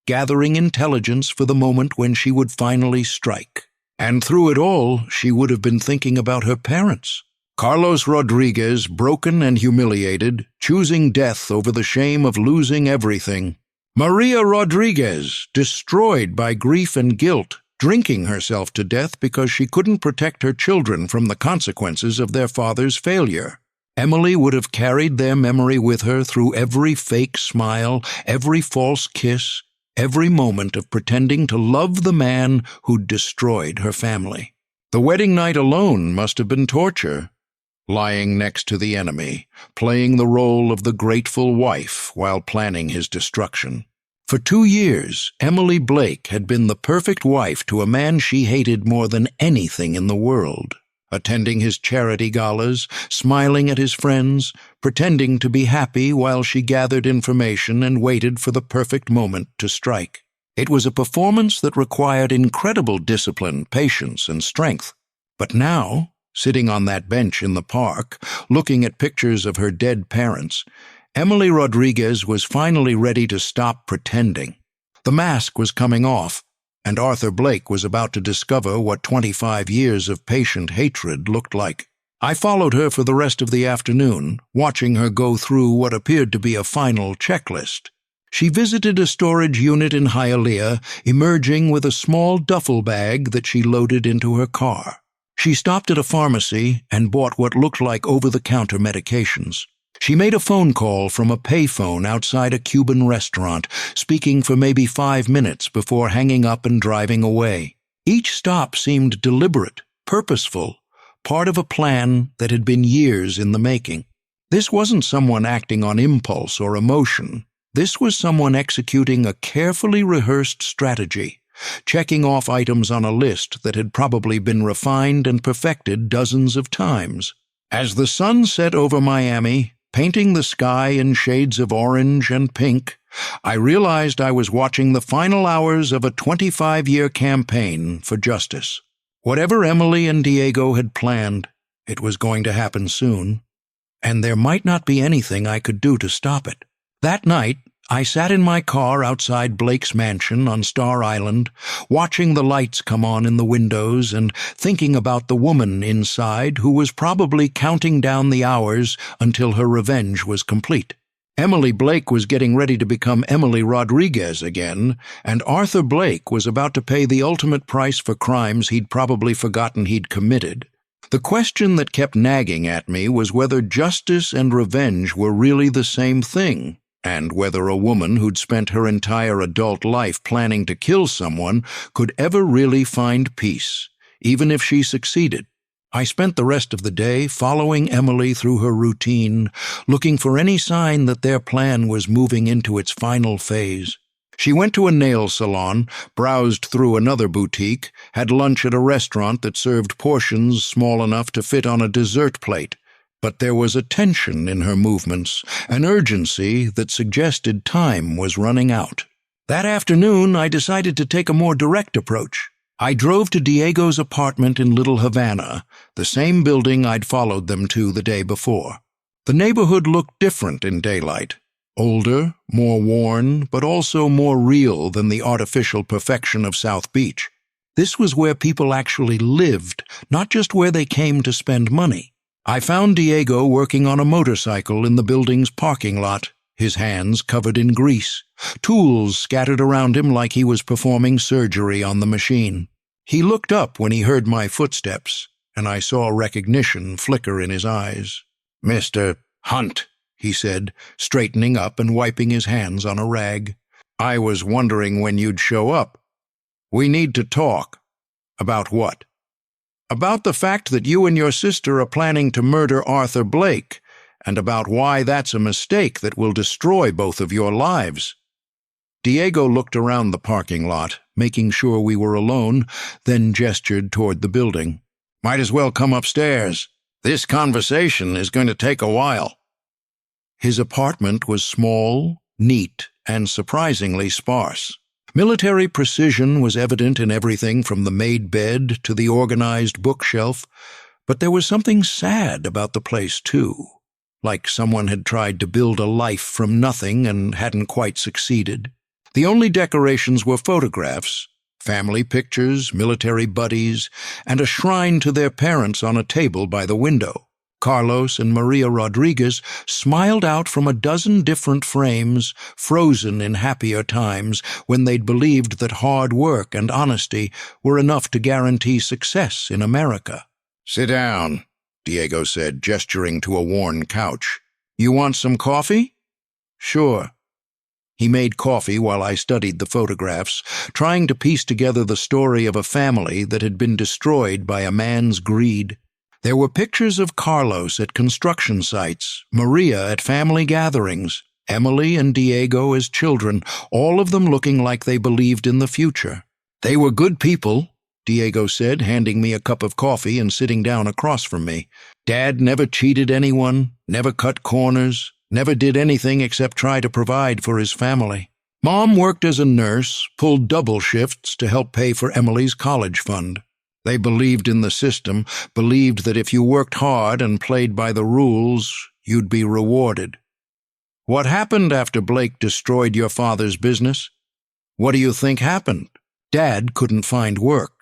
gathering intelligence for the moment when she would finally strike. And through it all, she would have been thinking about her parents. Carlos Rodriguez, broken and humiliated, choosing death over the shame of losing everything. Maria Rodriguez, destroyed by grief and guilt, drinking herself to death because she couldn't protect her children from the consequences of their father's failure. Emily would have carried their memory with her through every fake smile, every false kiss, every moment of pretending to love the man who'd destroyed her family. The wedding night alone must have been torture, lying next to the enemy, playing the role of the grateful wife while planning his destruction. For 2 years, Emily Blake had been the perfect wife to a man she hated more than anything in the world, attending his charity galas, smiling at his friends, pretending to be happy while she gathered information and waited for the perfect moment to strike. It was a performance that required incredible discipline, patience, and strength. But now, sitting on that bench in the park, looking at pictures of her dead parents, Emily Rodriguez was finally ready to stop pretending. The mask was coming off, and Arthur Blake was about to discover what 25 years of patient hatred looked like. I followed her for the rest of the afternoon, watching her go through what appeared to be a final checklist. She visited a storage unit in Hialeah, emerging with a small duffel bag that she loaded into her car. She stopped at a pharmacy and bought what looked like over-the-counter medications. She made a phone call from a payphone outside a Cuban restaurant, speaking for maybe 5 minutes before hanging up and driving away. Each stop seemed deliberate, purposeful, part of a plan that had been years in the making. This wasn't someone acting on impulse or emotion. This was someone executing a carefully rehearsed strategy, checking off items on a list that had probably been refined and perfected dozens of times. As the sun set over Miami, painting the sky in shades of orange and pink, I realized I was watching the final hours of a 25-year campaign for justice. Whatever Emily and Diego had planned, it was going to happen soon, and there might not be anything I could do to stop it. That night, I sat in my car outside Blake's mansion on Star Island, watching the lights come on in the windows and thinking about the woman inside who was probably counting down the hours until her revenge was complete. Emily Blake was getting ready to become Emily Rodriguez again, and Arthur Blake was about to pay the ultimate price for crimes he'd probably forgotten he'd committed. The question that kept nagging at me was whether justice and revenge were really the same thing, and whether a woman who'd spent her entire adult life planning to kill someone could ever really find peace, even if she succeeded. I spent the rest of the day following Emily through her routine, looking for any sign that their plan was moving into its final phase. She went to a nail salon, browsed through another boutique, had lunch at a restaurant that served portions small enough to fit on a dessert plate. But there was a tension in her movements, an urgency that suggested time was running out. That afternoon, I decided to take a more direct approach. I drove to Diego's apartment in Little Havana, the same building I'd followed them to the day before. The neighborhood looked different in daylight. Older, more worn, but also more real than the artificial perfection of South Beach. This was where people actually lived, not just where they came to spend money. I found Diego working on a motorcycle in the building's parking lot, his hands covered in grease, tools scattered around him like he was performing surgery on the machine. He looked up when he heard my footsteps, and I saw recognition flicker in his eyes. "Mr. Hunt," he said, straightening up and wiping his hands on a rag. "I was wondering when you'd show up. We need to talk." "About what?" "About the fact that you and your sister are planning to murder Arthur Blake, and about why that's a mistake that will destroy both of your lives." Diego looked around the parking lot, making sure we were alone, then gestured toward the building. "Might as well come upstairs. This conversation is going to take a while." His apartment was small, neat, and surprisingly sparse. Military precision was evident in everything from the made bed to the organized bookshelf, but there was something sad about the place, too, like someone had tried to build a life from nothing and hadn't quite succeeded. The only decorations were photographs, family pictures, military buddies, and a shrine to their parents on a table by the window. Carlos and Maria Rodriguez smiled out from a dozen different frames, frozen in happier times when they'd believed that hard work and honesty were enough to guarantee success in America. "Sit down," Diego said, gesturing to a worn couch. "You want some coffee?" "Sure." He made coffee while I studied the photographs, trying to piece together the story of a family that had been destroyed by a man's greed. There were pictures of Carlos at construction sites, Maria at family gatherings, Emily and Diego as children, all of them looking like they believed in the future. "They were good people," Diego said, handing me a cup of coffee and sitting down across from me. "Dad never cheated anyone, never cut corners, never did anything except try to provide for his family. Mom worked as a nurse, pulled double shifts to help pay for Emily's college fund. They believed in the system, believed that if you worked hard and played by the rules, you'd be rewarded. What happened after Blake destroyed your father's business? What do you think happened? Dad couldn't find work.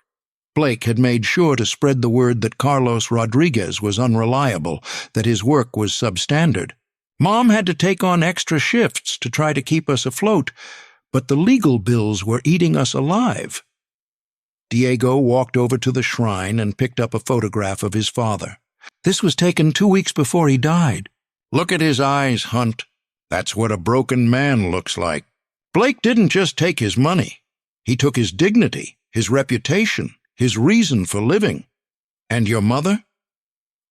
Blake had made sure to spread the word that Carlos Rodriguez was unreliable, that his work was substandard. Mom had to take on extra shifts to try to keep us afloat, but the legal bills were eating us alive." Diego walked over to the shrine and picked up a photograph of his father. "This was taken 2 weeks before he died. Look at his eyes, Hunt. That's what a broken man looks like. Blake didn't just take his money. He took his dignity, his reputation, his reason for living. And your mother?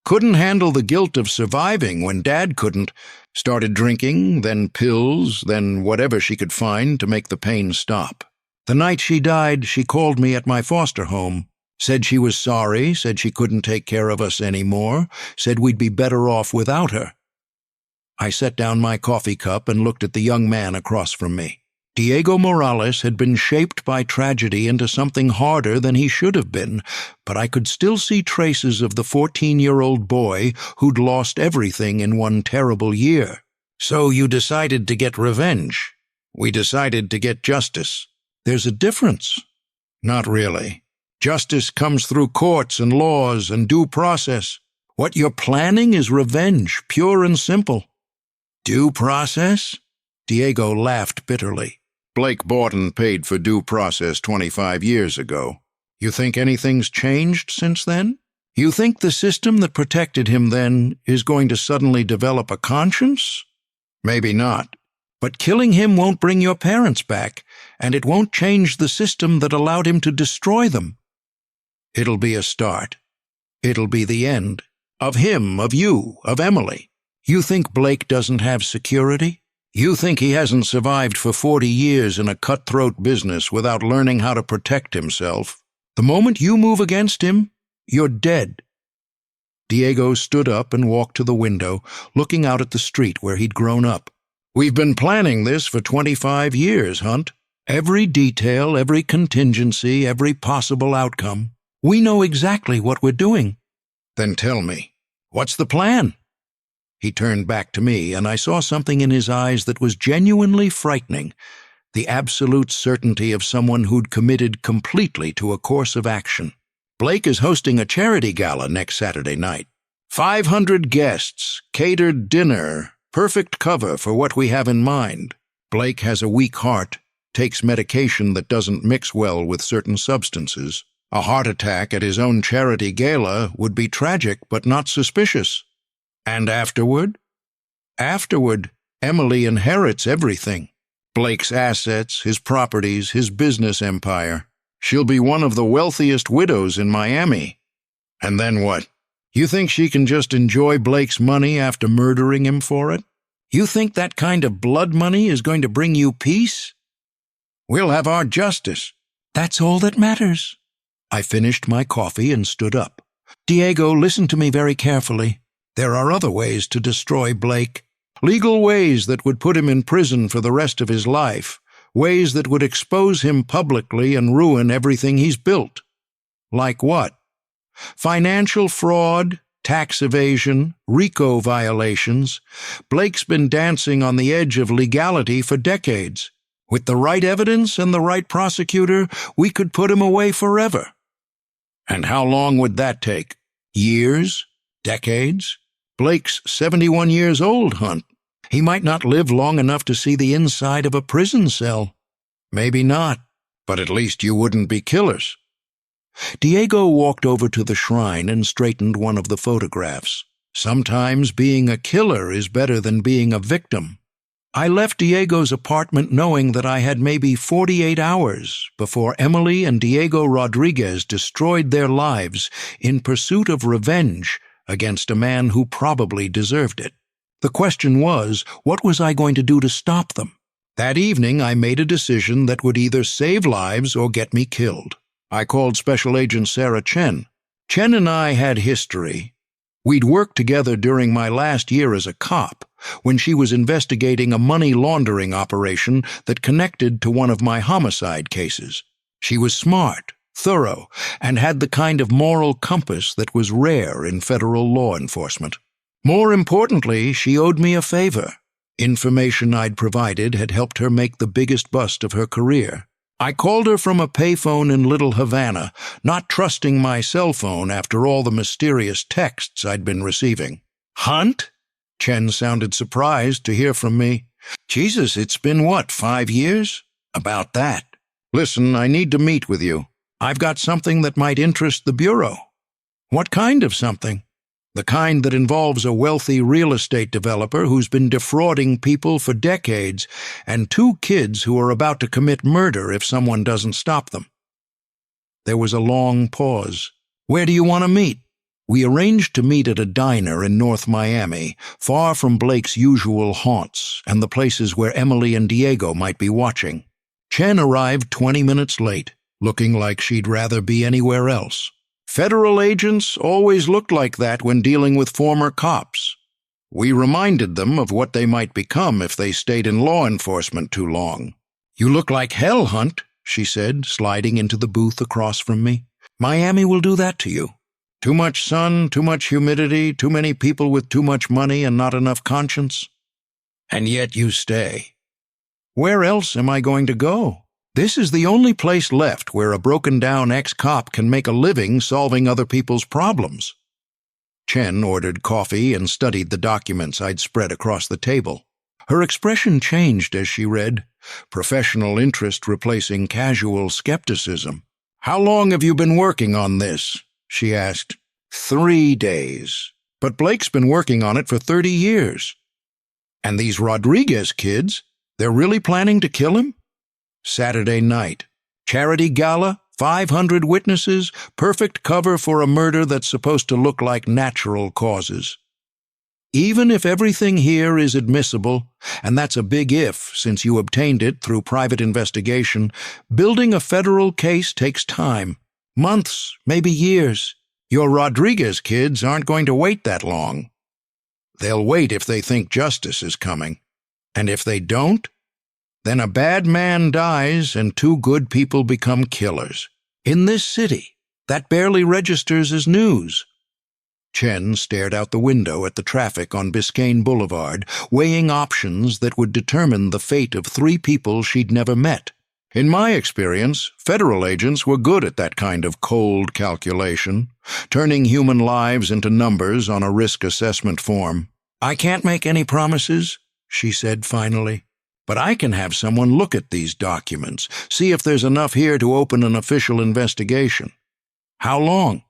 Couldn't handle the guilt of surviving when Dad couldn't. Started drinking, then pills, then whatever she could find to make the pain stop. The night she died, she called me at my foster home, said she was sorry, said she couldn't take care of us anymore, said we'd be better off without her." I set down my coffee cup and looked at the young man across from me. Diego Morales had been shaped by tragedy into something harder than he should have been, but I could still see traces of the 14-year-old boy who'd lost everything in one terrible year. "So you decided to get revenge. We decided to get justice. There's a difference." "Not really. Justice comes through courts and laws and due process. What you're planning is revenge, pure and simple." "Due process?" Diego laughed bitterly. "Blake bought and paid for due process 25 years ago. You think anything's changed since then? You think the system that protected him then is going to suddenly develop a conscience? Maybe not. But killing him won't bring your parents back, and it won't change the system that allowed him to destroy them. It'll be a start. It'll be the end. Of him, of you, of Emily. You think Blake doesn't have security? You think he hasn't survived for 40 years in a cutthroat business without learning how to protect himself? The moment you move against him, you're dead." Diego stood up and walked to the window, looking out at the street where he'd grown up. "We've been planning this for 25 years, Hunt. Every detail, every contingency, every possible outcome. We know exactly what we're doing." "Then tell me, what's the plan?" He turned back to me, and I saw something in his eyes that was genuinely frightening, the absolute certainty of someone who'd committed completely to a course of action. "Blake is hosting a charity gala next Saturday night. 500 guests, catered dinner, perfect cover for what we have in mind. Blake has a weak heart, takes medication that doesn't mix well with certain substances. A heart attack at his own charity gala would be tragic but not suspicious. And afterward? Afterward, Emily inherits everything. Blake's assets, his properties, his business empire. She'll be one of the wealthiest widows in Miami. And then what? You think she can just enjoy Blake's money after murdering him for it? You think that kind of blood money is going to bring you peace? We'll have our justice. That's all that matters." I finished my coffee and stood up. "Diego, listen to me very carefully. There are other ways to destroy Blake. Legal ways that would put him in prison for the rest of his life. Ways that would expose him publicly and ruin everything he's built. Like what? Financial fraud, tax evasion, RICO violations. Blake's been dancing on the edge of legality for decades. With the right evidence and the right prosecutor, we could put him away forever. And how long would that take? Years? Decades? Blake's 71 years old, Hunt. He might not live long enough to see the inside of a prison cell. Maybe not, but at least you wouldn't be killers. Diego walked over to the shrine and straightened one of the photographs. Sometimes being a killer is better than being a victim. I left Diego's apartment knowing that I had maybe 48 hours before Emily and Diego Rodriguez destroyed their lives in pursuit of revenge against a man who probably deserved it. The question was, what was I going to do to stop them? That evening, I made a decision that would either save lives or get me killed. I called Special Agent Sarah Chen. Chen and I had history. We'd worked together during my last year as a cop, when she was investigating a money laundering operation that connected to one of my homicide cases. She was smart, thorough, and had the kind of moral compass that was rare in federal law enforcement. More importantly, she owed me a favor. Information I'd provided had helped her make the biggest bust of her career. I called her from a payphone in Little Havana, not trusting my cell phone after all the mysterious texts I'd been receiving. "Hunt?" Chen sounded surprised to hear from me. "Jesus, it's been what, 5 years?" "About that. Listen, I need to meet with you. I've got something that might interest the Bureau." "What kind of something?" "The kind that involves a wealthy real estate developer who's been defrauding people for decades, and 2 kids who are about to commit murder if someone doesn't stop them." There was a long pause. "Where do you want to meet?" We arranged to meet at a diner in North Miami, far from Blake's usual haunts and the places where Emily and Diego might be watching. Chen arrived 20 minutes late, looking like she'd rather be anywhere else. Federal agents always looked like that when dealing with former cops. We reminded them of what they might become if they stayed in law enforcement too long. "You look like hell, Hunt," she said, sliding into the booth across from me. "Miami will do that to you. Too much sun, too much humidity, too many people with too much money and not enough conscience. And yet you stay. Where else am I going to go? This is the only place left where a broken-down ex-cop can make a living solving other people's problems." Chen ordered coffee and studied the documents I'd spread across the table. Her expression changed as she read, professional interest replacing casual skepticism. "How long have you been working on this?" she asked. 3 days. But Blake's been working on it for 30 years. And these Rodriguez kids, they're really planning to kill him? Saturday night. Charity gala, 500 witnesses, perfect cover for a murder that's supposed to look like natural causes. Even if everything here is admissible, and that's a big if since you obtained it through private investigation, building a federal case takes time. Months, maybe years. Your Rodriguez kids aren't going to wait that long. They'll wait if they think justice is coming. And if they don't, then a bad man dies and 2 good people become killers. In this city, that barely registers as news. Chen stared out the window at the traffic on Biscayne Boulevard, weighing options that would determine the fate of 3 people she'd never met. In my experience, federal agents were good at that kind of cold calculation, turning human lives into numbers on a risk assessment form. "I can't make any promises," she said finally, "but I can have someone look at these documents, see if there's enough here to open an official investigation." "How long?"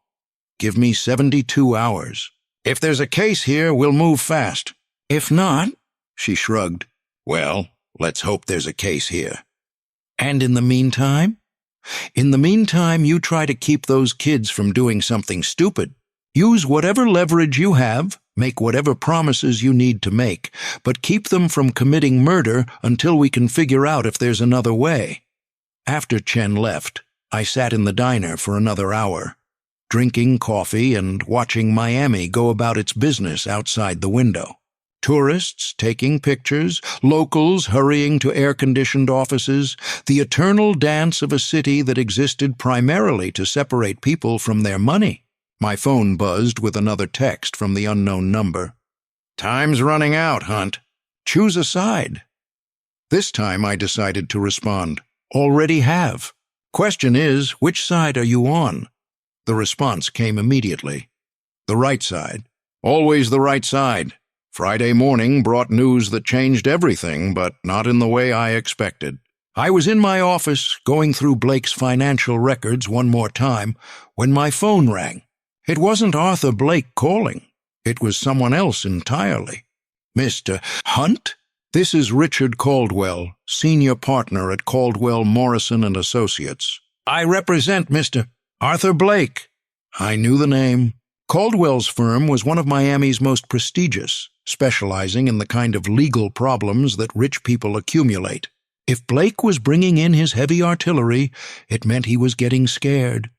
"Give me 72 hours. If there's a case here, we'll move fast. If not," she shrugged, "well, let's hope there's a case here." "And in the meantime?" "In the meantime, you try to keep those kids from doing something stupid. Use whatever leverage you have, make whatever promises you need to make, but keep them from committing murder until we can figure out if there's another way." After Chen left, I sat in the diner for another hour, drinking coffee and watching Miami go about its business outside the window. Tourists taking pictures, locals hurrying to air-conditioned offices, the eternal dance of a city that existed primarily to separate people from their money. My phone buzzed with another text from the unknown number. "Time's running out, Hunt. Choose a side." This time I decided to respond. "Already have. Question is, which side are you on?" The response came immediately. "The right side. Always the right side. Friday morning brought news that changed everything, but not in the way I expected." I was in my office, going through Blake's financial records one more time, when my phone rang. It wasn't Arthur Blake calling. It was someone else entirely. "Mr. Hunt? This is Richard Caldwell, senior partner at Caldwell, Morrison & Associates. I represent Mr. Arthur Blake." I knew the name. Caldwell's firm was one of Miami's most prestigious, specializing in the kind of legal problems that rich people accumulate. If Blake was bringing in his heavy artillery, it meant he was getting scared.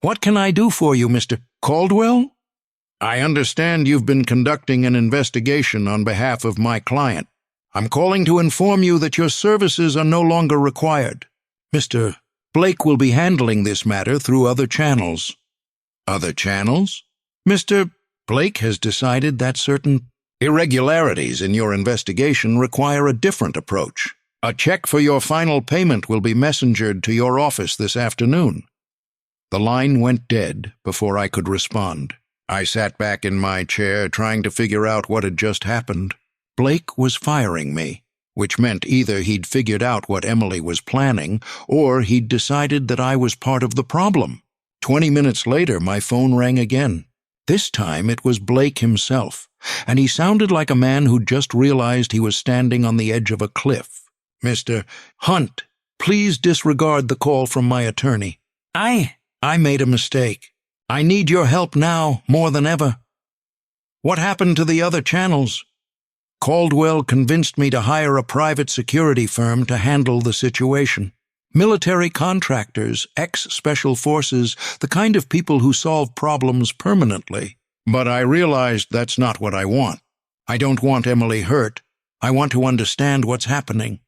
"What can I do for you, Mr. Caldwell?" "I understand you've been conducting an investigation on behalf of my client. I'm calling to inform you that your services are no longer required. Mr. Blake will be handling this matter through other channels." "Other channels?" "Mr. Blake has decided that certain irregularities in your investigation require a different approach. A check for your final payment will be messengered to your office this afternoon." The line went dead before I could respond. I sat back in my chair trying to figure out what had just happened. Blake was firing me, which meant either he'd figured out what Emily was planning, or he'd decided that I was part of the problem. 20 minutes later, my phone rang again. This time it was Blake himself, and he sounded like a man who'd just realized he was standing on the edge of a cliff. "Mr. Hunt, please disregard the call from my attorney. I made a mistake. I need your help now more than ever." "What happened to the other channels?" "Caldwell convinced me to hire a private security firm to handle the situation. Military contractors, ex-special forces, the kind of people who solve problems permanently. But I realized that's not what I want. I don't want Emily hurt. I want to understand what's happening.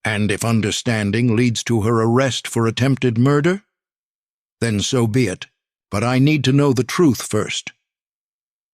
And if understanding leads to her arrest for attempted murder, then so be it. But I need to know the truth first."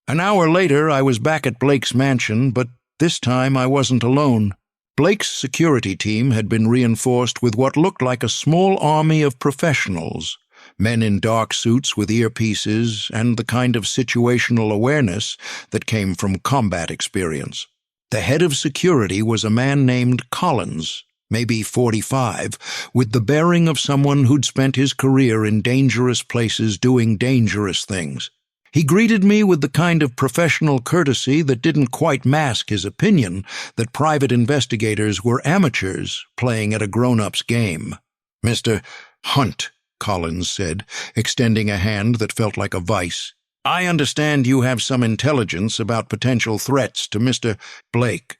An hour later, I was back at Blake's mansion, but this time I wasn't alone. Blake's security team had been reinforced with what looked like a small army of professionals, men in dark suits with earpieces and the kind of situational awareness that came from combat experience. The head of security was a man named Collins, maybe 45, with the bearing of someone who'd spent his career in dangerous places doing dangerous things. He greeted me with the kind of professional courtesy that didn't quite mask his opinion that private investigators were amateurs playing at a grown-up's game. "Mr. Hunt," Collins said, extending a hand that felt like a vice, "I understand you have some intelligence about potential threats to Mr. Blake.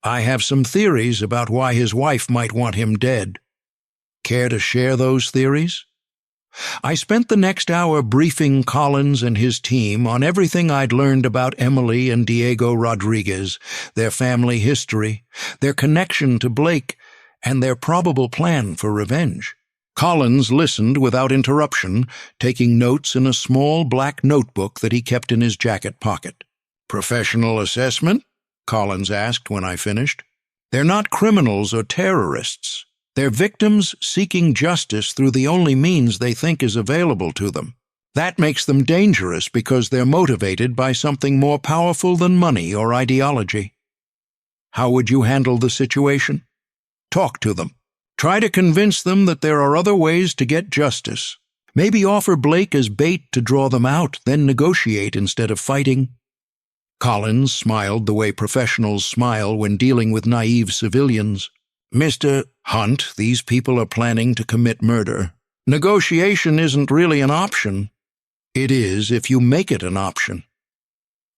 I have some theories about why his wife might want him dead. Care to share those theories?" I spent the next hour briefing Collins and his team on everything I'd learned about Emily and Diego Rodriguez, their family history, their connection to Blake, and their probable plan for revenge. Collins listened without interruption, taking notes in a small black notebook that he kept in his jacket pocket. "Professional assessment?" Collins asked when I finished. "They're not criminals or terrorists. They're victims seeking justice through the only means they think is available to them. That makes them dangerous because they're motivated by something more powerful than money or ideology." "How would you handle the situation?" "Talk to them. Try to convince them that there are other ways to get justice. Maybe offer Blake as bait to draw them out, then negotiate instead of fighting." Collins smiled the way professionals smile when dealing with naive civilians. "Mr. Hunt, these people are planning to commit murder. Negotiation isn't really an option. It is if you make it an option."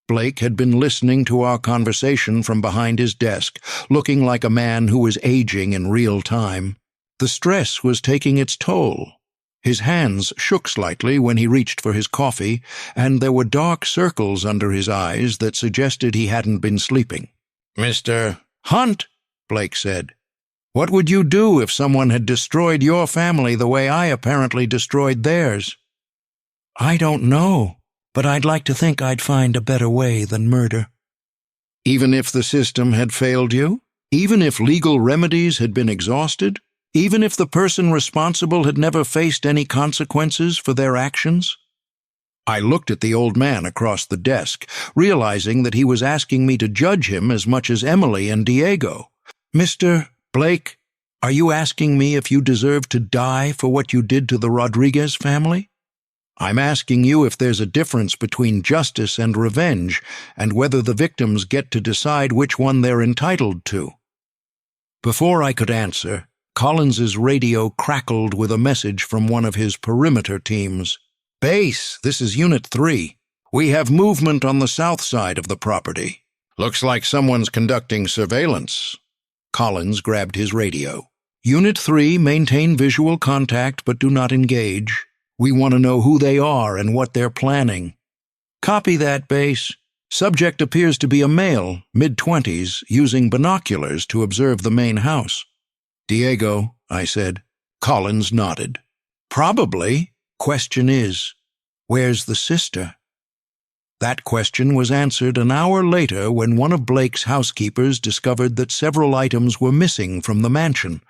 Blake had been listening to our conversation from behind his desk, looking like a man who was aging in real time. The stress was taking its toll. His hands shook slightly when he reached for his coffee, and there were dark circles under his eyes that suggested he hadn't been sleeping. "Mr. Hunt," Blake said, "what would you do if someone had destroyed your family the way I apparently destroyed theirs?" "I don't know, but I'd like to think I'd find a better way than murder." "Even if the system had failed you? Even if legal remedies had been exhausted? Even if the person responsible had never faced any consequences for their actions?" I looked at the old man across the desk, realizing that he was asking me to judge him as much as Emily and Diego. "Mr. Blake, are you asking me if you deserve to die for what you did to the Rodriguez family? I'm asking you if there's a difference between justice and revenge, and whether the victims get to decide which one they're entitled to." Before I could answer, Collins's radio crackled with a message from one of his perimeter teams. "Base, this is Unit 3. We have movement on the south side of the property. Looks like someone's conducting surveillance." Collins grabbed his radio. "Unit 3, maintain visual contact but do not engage. We want to know who they are and what they're planning." "Copy that, Base. Subject appears to be a male, mid-20s, using binoculars to observe the main house." "Diego," I said. Collins nodded. "Probably. Question is, where's the sister?" That question was answered an hour later when one of Blake's housekeepers discovered that several items were missing from the mansion: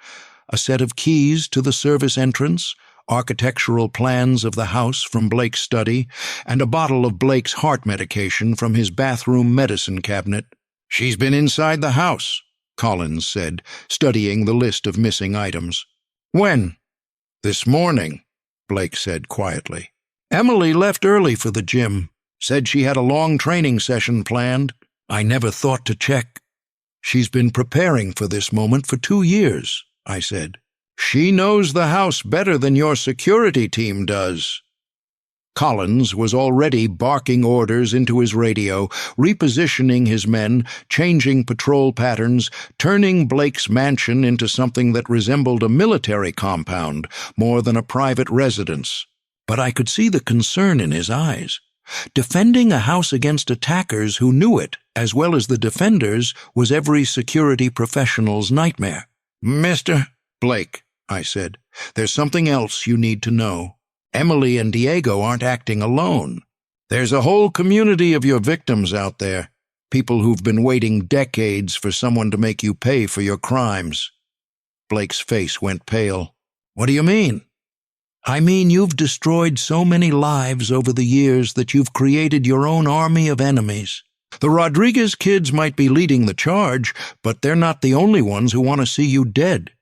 a set of keys to the service entrance, architectural plans of the house from Blake's study, and a bottle of Blake's heart medication from his bathroom medicine cabinet. "She's been inside the house," Collins said, studying the list of missing items. "When?" "This morning," Blake said quietly. "Emily left early for the gym. Said she had a long training session planned. I never thought to check." "She's been preparing for this moment for 2 years," I said. "She knows the house better than your security team does." Collins was already barking orders into his radio, repositioning his men, changing patrol patterns, turning Blake's mansion into something that resembled a military compound more than a private residence. But I could see the concern in his eyes. Defending a house against attackers who knew it, as well as the defenders, was every security professional's nightmare. "Mr. Blake," I said, "there's something else you need to know. Emily and Diego aren't acting alone. There's a whole community of your victims out there, people who've been waiting decades for someone to make you pay for your crimes." Blake's face went pale. "What do you mean?" "I mean you've destroyed so many lives over the years that you've created your own army of enemies. The Rodriguez kids might be leading the charge, but they're not the only ones who want to see you dead."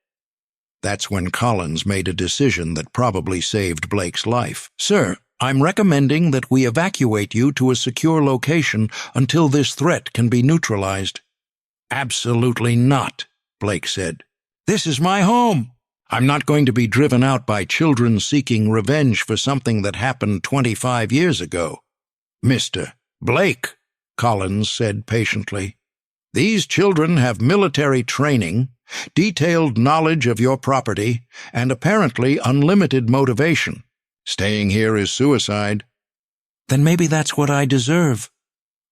That's when Collins made a decision that probably saved Blake's life. "Sir, I'm recommending that we evacuate you to a secure location until this threat can be neutralized." "Absolutely not," Blake said. "This is my home. I'm not going to be driven out by children seeking revenge for something that happened 25 years ago." "Mr. Blake," Collins said patiently, "these children have military training, detailed knowledge of your property, and apparently unlimited motivation. Staying here is suicide." "Then maybe that's what I deserve."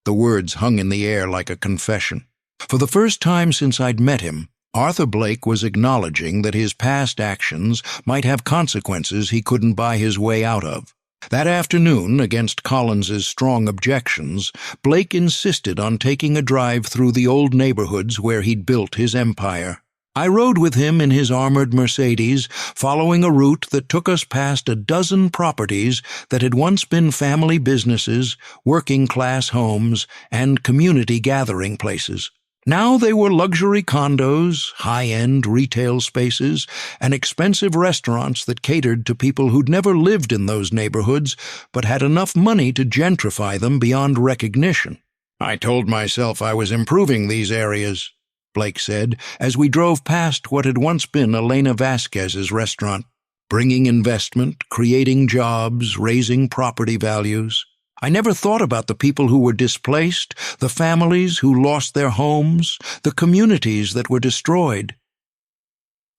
The words hung in the air like a confession. For the first time since I'd met him, Arthur Blake was acknowledging that his past actions might have consequences he couldn't buy his way out of. That afternoon, against Collins's strong objections, Blake insisted on taking a drive through the old neighborhoods where he'd built his empire. I rode with him in his armored Mercedes, following a route that took us past a dozen properties that had once been family businesses, working-class homes, and community gathering places. Now they were luxury condos, high-end retail spaces, and expensive restaurants that catered to people who'd never lived in those neighborhoods but had enough money to gentrify them beyond recognition. "I told myself I was improving these areas," Blake said, as we drove past what had once been Elena Vasquez's restaurant. "Bringing investment, creating jobs, raising property values. I never thought about the people who were displaced, the families who lost their homes, the communities that were destroyed."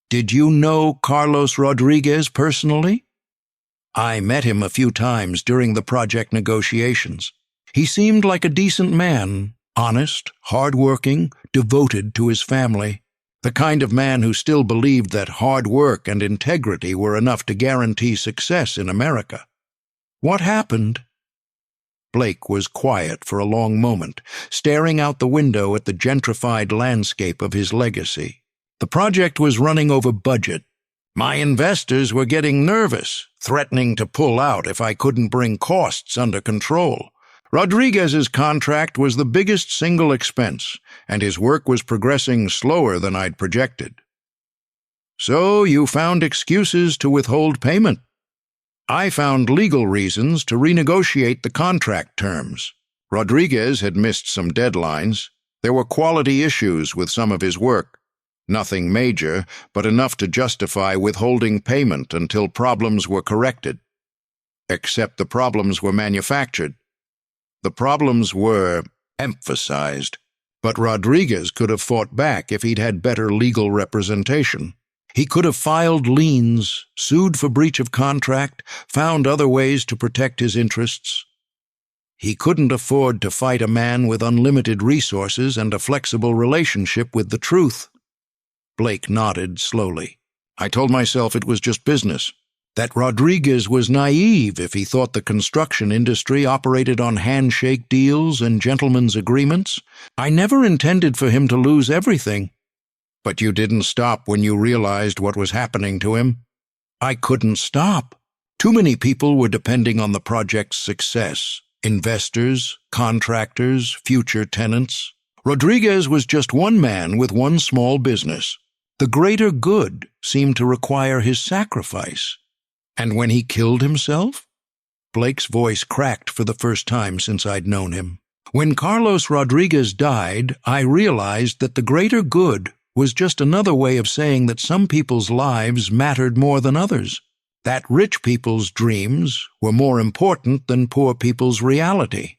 "Did you know Carlos Rodriguez personally?" I met him a few times during the project negotiations. He seemed like a decent man, honest, hard-working, devoted to his family. The kind of man who still believed that hard work and integrity were enough to guarantee success in America. What happened? Blake was quiet for a long moment, staring out the window at the gentrified landscape of his legacy. The project was running over budget. My investors were getting nervous, threatening to pull out if I couldn't bring costs under control. Rodriguez's contract was the biggest single expense, and his work was progressing slower than I'd projected. So you found excuses to withhold payment? I found legal reasons to renegotiate the contract terms. Rodriguez had missed some deadlines. There were quality issues with some of his work. Nothing major, but enough to justify withholding payment until problems were corrected. Except the problems were manufactured. The problems were emphasized, but Rodriguez could have fought back if he'd had better legal representation. He could have filed liens, sued for breach of contract, found other ways to protect his interests. He couldn't afford to fight a man with unlimited resources and a flexible relationship with the truth. Blake nodded slowly. I told myself it was just business, that Rodriguez was naive if he thought the construction industry operated on handshake deals and gentlemen's agreements. I never intended for him to lose everything. But you didn't stop when you realized what was happening to him. I couldn't stop. Too many people were depending on the project's success. Investors, contractors, future tenants. Rodriguez was just one man with one small business. The greater good seemed to require his sacrifice. And when he killed himself? Blake's voice cracked for the first time since I'd known him. When Carlos Rodriguez died, I realized that the greater good was just another way of saying that some people's lives mattered more than others, that rich people's dreams were more important than poor people's reality.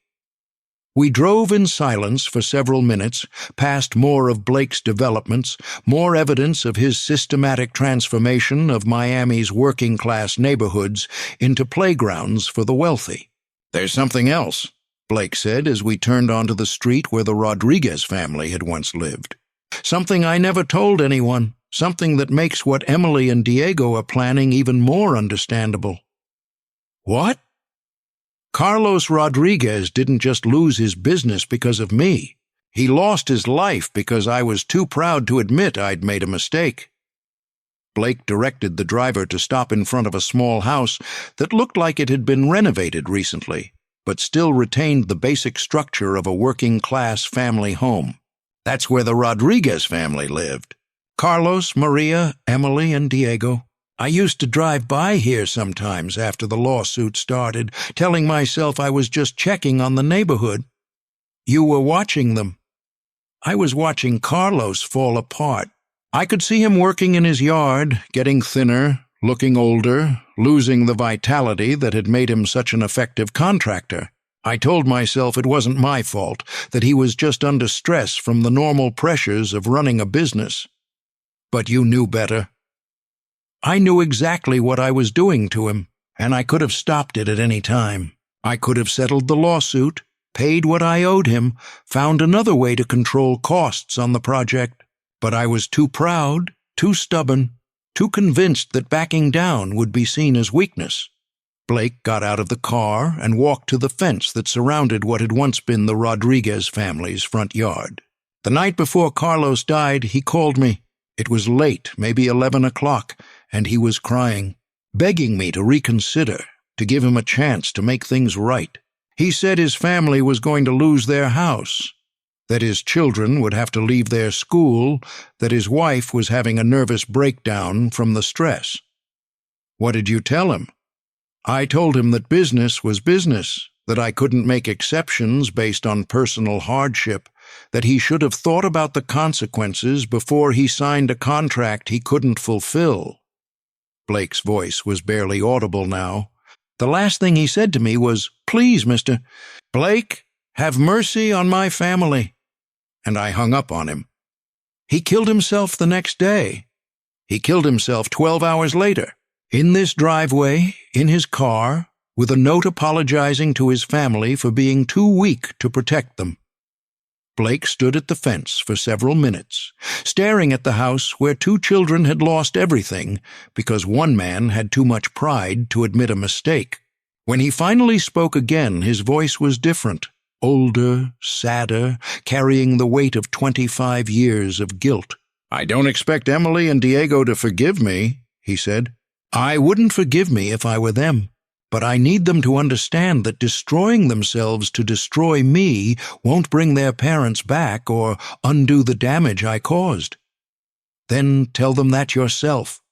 We drove in silence for several minutes, past more of Blake's developments, more evidence of his systematic transformation of Miami's working-class neighborhoods into playgrounds for the wealthy. There's something else, Blake said as we turned onto the street where the Rodriguez family had once lived. Something I never told anyone, something that makes what Emily and Diego are planning even more understandable. What? Carlos Rodriguez didn't just lose his business because of me. He lost his life because I was too proud to admit I'd made a mistake. Blake directed the driver to stop in front of a small house that looked like it had been renovated recently, but still retained the basic structure of a working-class family home. That's where the Rodriguez family lived. Carlos, Maria, Emily, and Diego. I used to drive by here sometimes after the lawsuit started, telling myself I was just checking on the neighborhood. You were watching them. I was watching Carlos fall apart. I could see him working in his yard, getting thinner, looking older, losing the vitality that had made him such an effective contractor. I told myself it wasn't my fault, that he was just under stress from the normal pressures of running a business. But you knew better. I knew exactly what I was doing to him, and I could have stopped it at any time. I could have settled the lawsuit, paid what I owed him, found another way to control costs on the project. But I was too proud, too stubborn, too convinced that backing down would be seen as weakness. Blake got out of the car and walked to the fence that surrounded what had once been the Rodriguez family's front yard. The night before Carlos died, he called me. It was late, maybe 11 o'clock, and he was crying, begging me to reconsider, to give him a chance to make things right. He said his family was going to lose their house, that his children would have to leave their school, that his wife was having a nervous breakdown from the stress. What did you tell him? I told him that business was business, that I couldn't make exceptions based on personal hardship, that he should have thought about the consequences before he signed a contract he couldn't fulfill. Blake's voice was barely audible now. The last thing he said to me was, "Please, Mr. Blake, have mercy on my family." And I hung up on him. He killed himself the next day. He killed himself 12 hours later. In this driveway, in his car, with a note apologizing to his family for being too weak to protect them. Blake stood at the fence for several minutes, staring at the house where two children had lost everything because one man had too much pride to admit a mistake. When he finally spoke again, his voice was different, older, sadder, carrying the weight of 25 years of guilt. "I don't expect Emily and Diego to forgive me," he said. "I wouldn't forgive me if I were them. But I need them to understand that destroying themselves to destroy me won't bring their parents back or undo the damage I caused. Then tell them that yourself."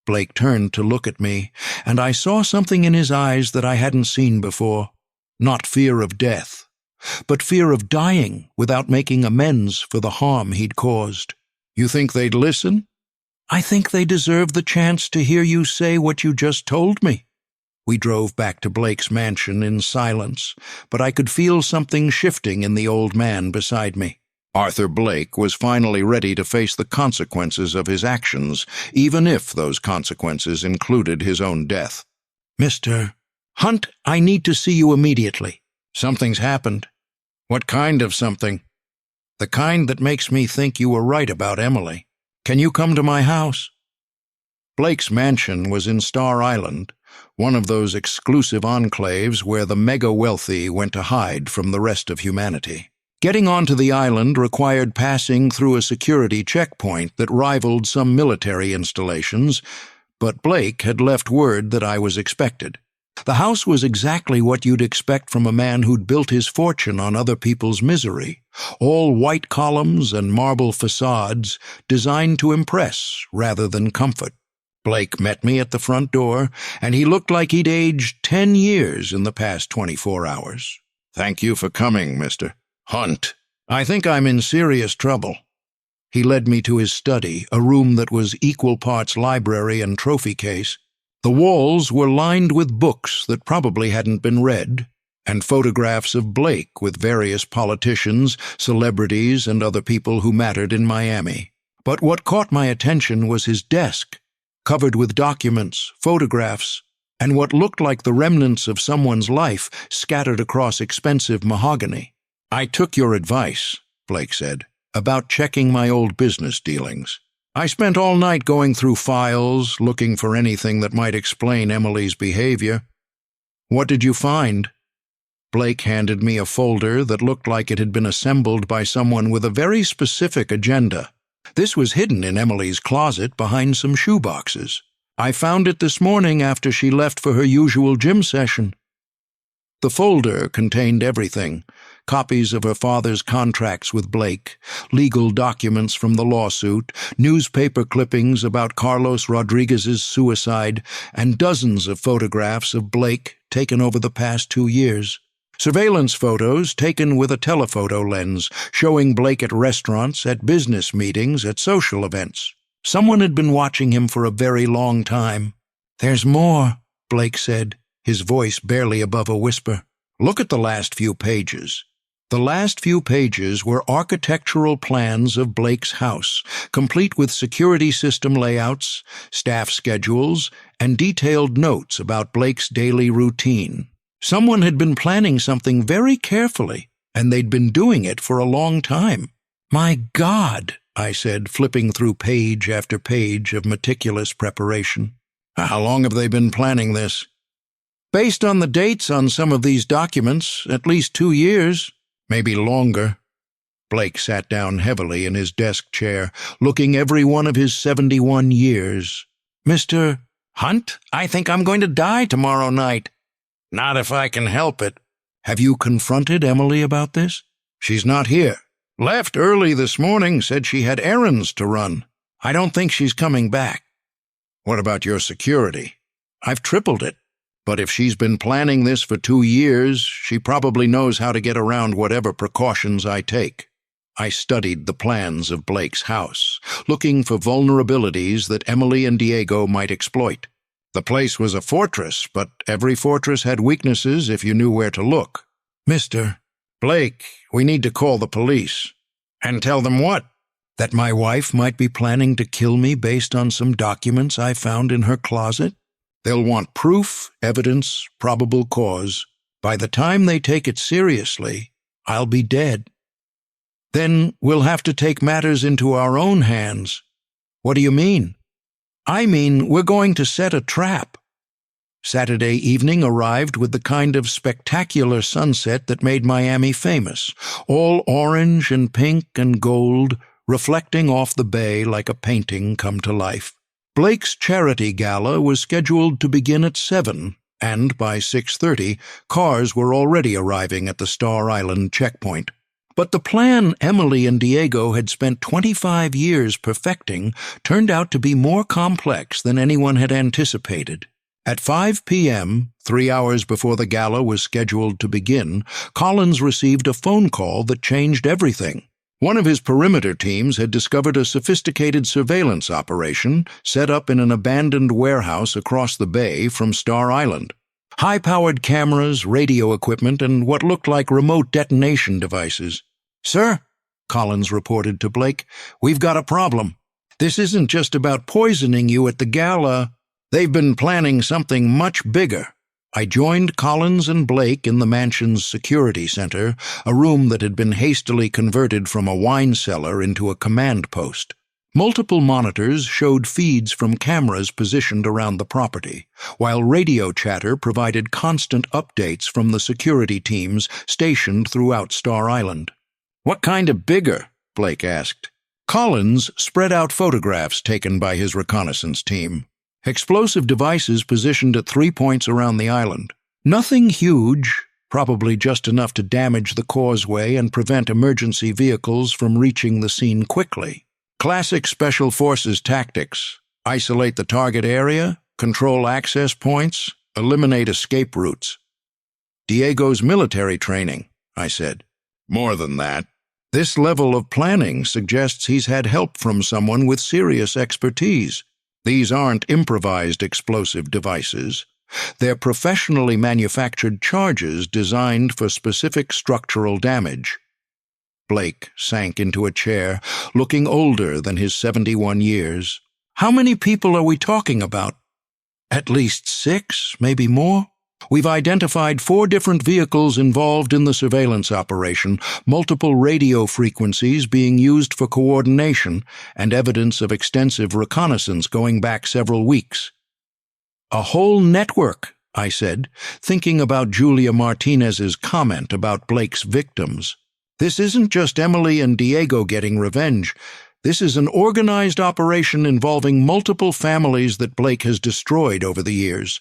Blake turned to look at me, and I saw something in his eyes that I hadn't seen before. Not fear of death, but fear of dying without making amends for the harm he'd caused. "You think they'd listen?" "I think they deserve the chance to hear you say what you just told me." We drove back to Blake's mansion in silence, but I could feel something shifting in the old man beside me. Arthur Blake was finally ready to face the consequences of his actions, even if those consequences included his own death. "Mr. Hunt, I need to see you immediately." "Something's happened." "What kind of something?" "The kind that makes me think you were right about Emily. Can you come to my house?" Blake's mansion was in Star Island, one of those exclusive enclaves where the mega-wealthy went to hide from the rest of humanity. Getting onto the island required passing through a security checkpoint that rivaled some military installations, but Blake had left word that I was expected. The house was exactly what you'd expect from a man who'd built his fortune on other people's misery, all white columns and marble facades designed to impress rather than comfort. Blake met me at the front door, and he looked like he'd aged 10 years in the past 24 hours. "Thank you for coming, Mr. Hunt. I think I'm in serious trouble." He led me to his study, a room that was equal parts library and trophy case. The walls were lined with books that probably hadn't been read, and photographs of Blake with various politicians, celebrities, and other people who mattered in Miami. But what caught my attention was his desk, covered with documents, photographs, and what looked like the remnants of someone's life scattered across expensive mahogany. "I took your advice," Blake said, "about checking my old business dealings. I spent all night going through files, looking for anything that might explain Emily's behavior. What did you find?" Blake handed me a folder that looked like it had been assembled by someone with a very specific agenda. This was hidden in Emily's closet behind some shoeboxes. I found it this morning after she left for her usual gym session. The folder contained everything: copies of her father's contracts with Blake, legal documents from the lawsuit, newspaper clippings about Carlos Rodriguez's suicide, and dozens of photographs of Blake taken over the past 2 years. Surveillance photos taken with a telephoto lens, showing Blake at restaurants, at business meetings, at social events. Someone had been watching him for a very long time. "There's more," Blake said, his voice barely above a whisper. "Look at the last few pages." The last few pages were architectural plans of Blake's house, complete with security system layouts, staff schedules, and detailed notes about Blake's daily routine. Someone had been planning something very carefully, and they'd been doing it for a long time. "My God," I said, flipping through page after page of meticulous preparation. "How long have they been planning this?" "Based on the dates on some of these documents, at least 2 years, maybe longer." Blake sat down heavily in his desk chair, looking every one of his 71 years. "Mr. Hunt, I think I'm going to die tomorrow night." "Not if I can help it." "Have you confronted Emily about this?" "She's not here. Left early this morning, said she had errands to run. I don't think she's coming back." "What about your security?" "I've tripled it. But if she's been planning this for 2 years, she probably knows how to get around whatever precautions I take." I studied the plans of Blake's house, looking for vulnerabilities that Emily and Diego might exploit. The place was a fortress, but every fortress had weaknesses if you knew where to look. "Mr. Blake, we need to call the police." "And tell them what?" That my wife might be planning to kill me based on some documents I found in her closet? They'll want proof, evidence, probable cause. By the time they take it seriously, I'll be dead. Then we'll have to take matters into our own hands. What do you mean? I mean, we're going to set a trap. Saturday evening arrived with the kind of spectacular sunset that made Miami famous, all orange and pink and gold, reflecting off the bay like a painting come to life. Blake's charity gala was scheduled to begin at 7, and by 6:30, cars were already arriving at the Star Island checkpoint. But the plan Emily and Diego had spent 25 years perfecting turned out to be more complex than anyone had anticipated. At 5 p.m., 3 hours before the gala was scheduled to begin, Collins received a phone call that changed everything. One of his perimeter teams had discovered a sophisticated surveillance operation set up in an abandoned warehouse across the bay from Star Island. High-powered cameras, radio equipment, and what looked like remote detonation devices. "Sir," Collins reported to Blake, "we've got a problem. This isn't just about poisoning you at the gala. They've been planning something much bigger." I joined Collins and Blake in the mansion's security center, a room that had been hastily converted from a wine cellar into a command post. Multiple monitors showed feeds from cameras positioned around the property, while radio chatter provided constant updates from the security teams stationed throughout Star Island. "What kind of bigger?" Blake asked. Collins spread out photographs taken by his reconnaissance team. Explosive devices positioned at 3 points around the island. Nothing huge, probably just enough to damage the causeway and prevent emergency vehicles from reaching the scene quickly. Classic Special Forces tactics: isolate the target area, control access points, eliminate escape routes. "Diego's military training," I said. "More than that. This level of planning suggests he's had help from someone with serious expertise. These aren't improvised explosive devices. They're professionally manufactured charges designed for specific structural damage." Blake sank into a chair, looking older than his 71 years. "How many people are we talking about?" "At least 6, maybe more. We've identified 4 different vehicles involved in the surveillance operation, multiple radio frequencies being used for coordination, and evidence of extensive reconnaissance going back several weeks." "A whole network," I said, thinking about Julia Martinez's comment about Blake's victims. "This isn't just Emily and Diego getting revenge. This is an organized operation involving multiple families that Blake has destroyed over the years."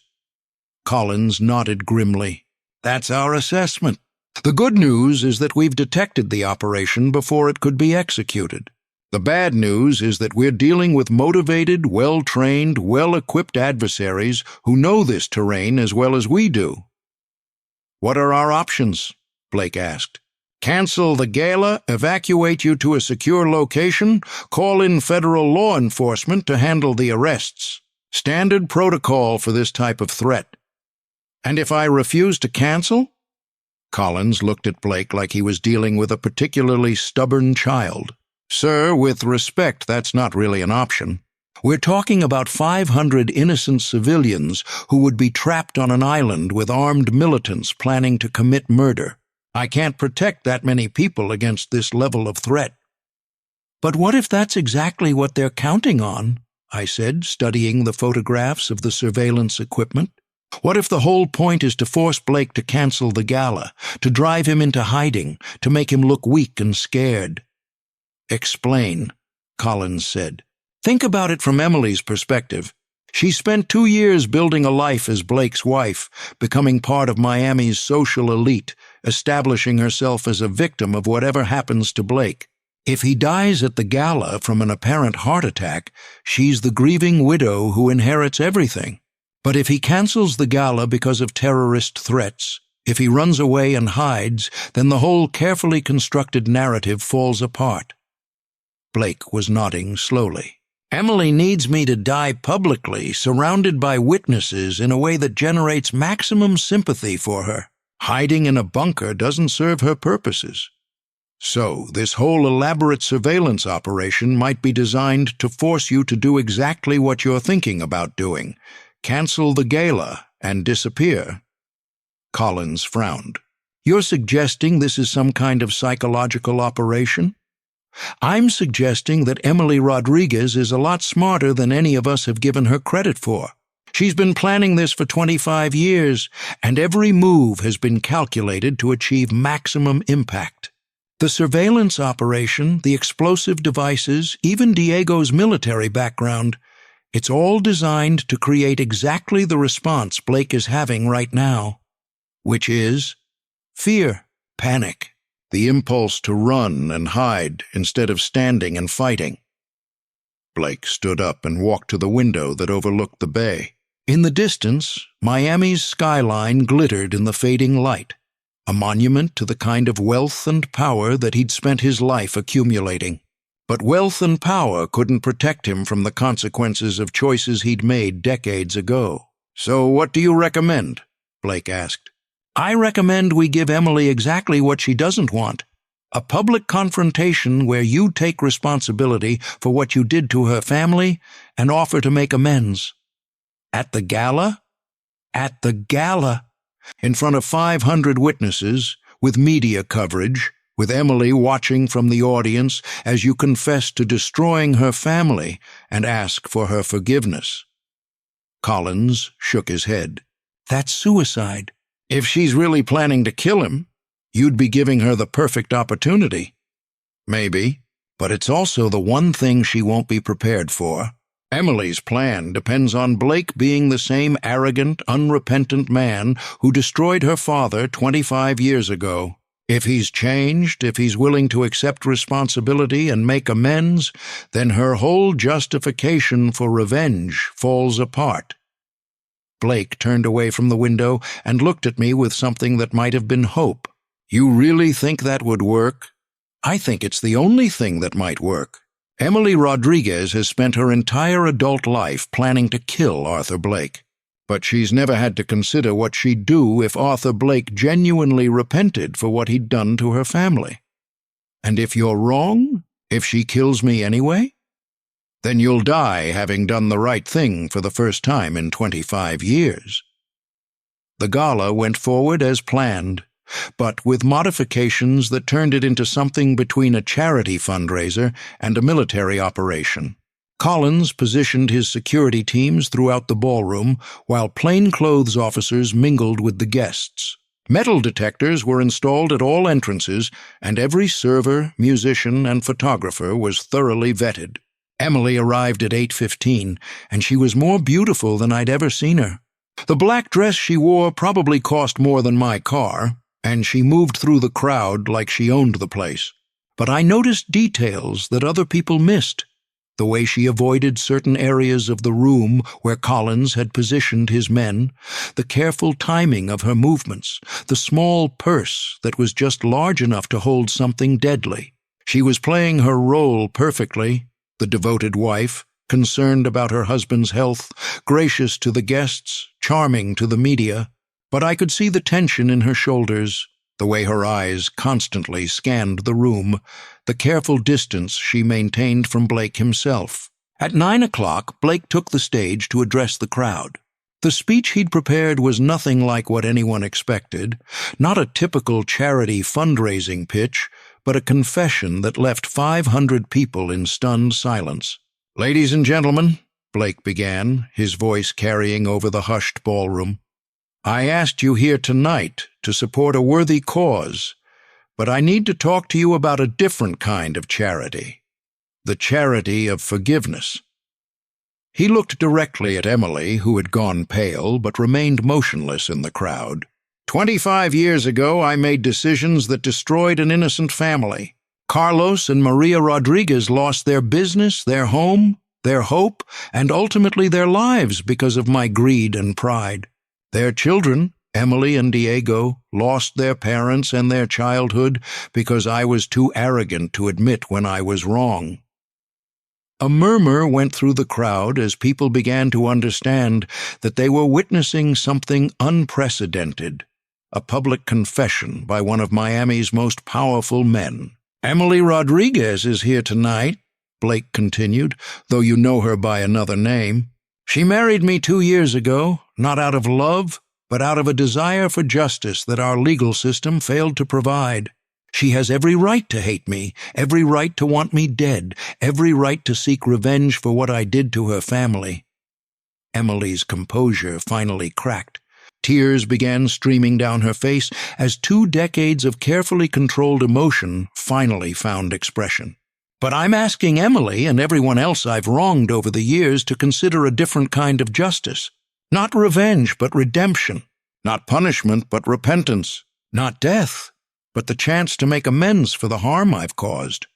Collins nodded grimly. "That's our assessment. The good news is that we've detected the operation before it could be executed. The bad news is that we're dealing with motivated, well-trained, well-equipped adversaries who know this terrain as well as we do." "What are our options?" Blake asked. "Cancel the gala, evacuate you to a secure location, call in federal law enforcement to handle the arrests. Standard protocol for this type of threat." "And if I refuse to cancel?" Collins looked at Blake like he was dealing with a particularly stubborn child. "Sir, with respect, that's not really an option. We're talking about 500 innocent civilians who would be trapped on an island with armed militants planning to commit murder. I can't protect that many people against this level of threat." "But what if that's exactly what they're counting on?" I said, studying the photographs of the surveillance equipment. "What if the whole point is to force Blake to cancel the gala, to drive him into hiding, to make him look weak and scared?" "Explain," Collins said. "Think about it from Emily's perspective. She spent 2 years building a life as Blake's wife, becoming part of Miami's social elite, establishing herself as a victim of whatever happens to Blake. If he dies at the gala from an apparent heart attack, she's the grieving widow who inherits everything. But if he cancels the gala because of terrorist threats, if he runs away and hides, then the whole carefully constructed narrative falls apart." Blake was nodding slowly. "Emily needs me to die publicly, surrounded by witnesses in a way that generates maximum sympathy for her. Hiding in a bunker doesn't serve her purposes." So, this whole elaborate surveillance operation might be designed to force you to do exactly what you're thinking about doing: cancel the gala and disappear. Collins frowned. You're suggesting this is some kind of psychological operation? I'm suggesting that Emily Rodriguez is a lot smarter than any of us have given her credit for. She's been planning this for 25 years, and every move has been calculated to achieve maximum impact. The surveillance operation, the explosive devices, even Diego's military background, it's all designed to create exactly the response Blake is having right now, which is fear, panic, the impulse to run and hide instead of standing and fighting. Blake stood up and walked to the window that overlooked the bay. In the distance, Miami's skyline glittered in the fading light, a monument to the kind of wealth and power that he'd spent his life accumulating. But wealth and power couldn't protect him from the consequences of choices he'd made decades ago. So what do you recommend? Blake asked. I recommend we give Emily exactly what she doesn't want: a public confrontation where you take responsibility for what you did to her family and offer to make amends. At the gala? At the gala, in front of 500 witnesses, with media coverage, with Emily watching from the audience as you confess to destroying her family and ask for her forgiveness. Collins shook his head. That's suicide. If she's really planning to kill him, you'd be giving her the perfect opportunity. Maybe, but it's also the one thing she won't be prepared for. Emily's plan depends on Blake being the same arrogant, unrepentant man who destroyed her father 25 years ago. If he's changed, if he's willing to accept responsibility and make amends, then her whole justification for revenge falls apart. Blake turned away from the window and looked at me with something that might have been hope. You really think that would work? I think it's the only thing that might work. Emily Rodriguez has spent her entire adult life planning to kill Arthur Blake. But she's never had to consider what she'd do if Arthur Blake genuinely repented for what he'd done to her family. And if you're wrong, if she kills me anyway, then you'll die having done the right thing for the first time in 25 years. The gala went forward as planned, but with modifications that turned it into something between a charity fundraiser and a military operation. Collins positioned his security teams throughout the ballroom, while plainclothes officers mingled with the guests. Metal detectors were installed at all entrances, and every server, musician, and photographer was thoroughly vetted. Emily arrived at 8:15, and she was more beautiful than I'd ever seen her. The black dress she wore probably cost more than my car, and she moved through the crowd like she owned the place. But I noticed details that other people missed. The way she avoided certain areas of the room where Collins had positioned his men, the careful timing of her movements, the small purse that was just large enough to hold something deadly. She was playing her role perfectly, the devoted wife, concerned about her husband's health, gracious to the guests, charming to the media. But I could see the tension in her shoulders, the way her eyes constantly scanned the room, the careful distance she maintained from Blake himself. At 9 o'clock, Blake took the stage to address the crowd. The speech he'd prepared was nothing like what anyone expected, not a typical charity fundraising pitch, but a confession that left 500 people in stunned silence. Ladies and gentlemen, Blake began, his voice carrying over the hushed ballroom, I asked you here tonight to support a worthy cause, but I need to talk to you about a different kind of charity, the charity of forgiveness. He looked directly at Emily, who had gone pale but remained motionless in the crowd. 25 years ago, I made decisions that destroyed an innocent family. Carlos and Maria Rodriguez lost their business, their home, their hope, and ultimately their lives because of my greed and pride. Their children, Emily and Diego, lost their parents and their childhood because I was too arrogant to admit when I was wrong. A murmur went through the crowd as people began to understand that they were witnessing something unprecedented, a public confession by one of Miami's most powerful men. Emily Rodriguez is here tonight, Blake continued, though you know her by another name. She married me 2 years ago, not out of love, but out of a desire for justice that our legal system failed to provide. She has every right to hate me, every right to want me dead, every right to seek revenge for what I did to her family. Emily's composure finally cracked. Tears began streaming down her face as 2 decades of carefully controlled emotion finally found expression. But I'm asking Emily and everyone else I've wronged over the years to consider a different kind of justice. Not revenge, but redemption. Not punishment, but repentance. Not death, but the chance to make amends for the harm I've caused.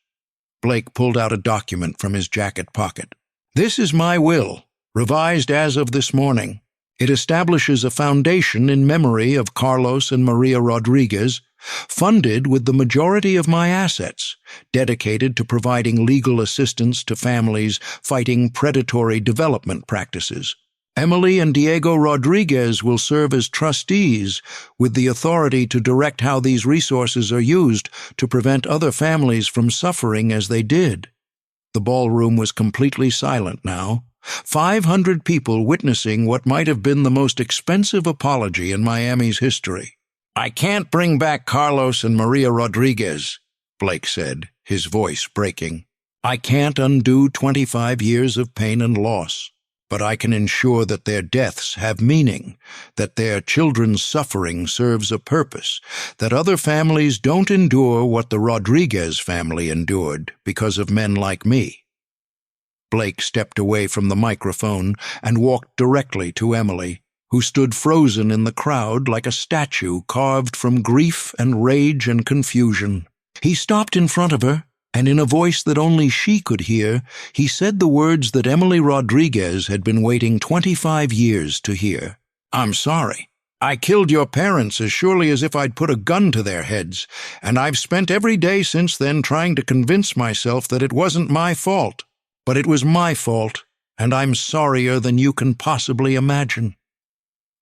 Blake pulled out a document from his jacket pocket. This is my will, revised as of this morning. It establishes a foundation in memory of Carlos and Maria Rodriguez, funded with the majority of my assets, dedicated to providing legal assistance to families fighting predatory development practices. Emily and Diego Rodriguez will serve as trustees with the authority to direct how these resources are used to prevent other families from suffering as they did. The ballroom was completely silent now. 500 people witnessing what might have been the most expensive apology in Miami's history. I can't bring back Carlos and Maria Rodriguez, Blake said, his voice breaking. I can't undo 25 years of pain and loss, but I can ensure that their deaths have meaning, that their children's suffering serves a purpose, that other families don't endure what the Rodriguez family endured because of men like me. Blake stepped away from the microphone and walked directly to Emily, who stood frozen in the crowd like a statue carved from grief and rage and confusion. He stopped in front of her, and in a voice that only she could hear, he said the words that Emily Rodriguez had been waiting 25 years to hear. I'm sorry. I killed your parents as surely as if I'd put a gun to their heads, and I've spent every day since then trying to convince myself that it wasn't my fault. But it was my fault, and I'm sorrier than you can possibly imagine.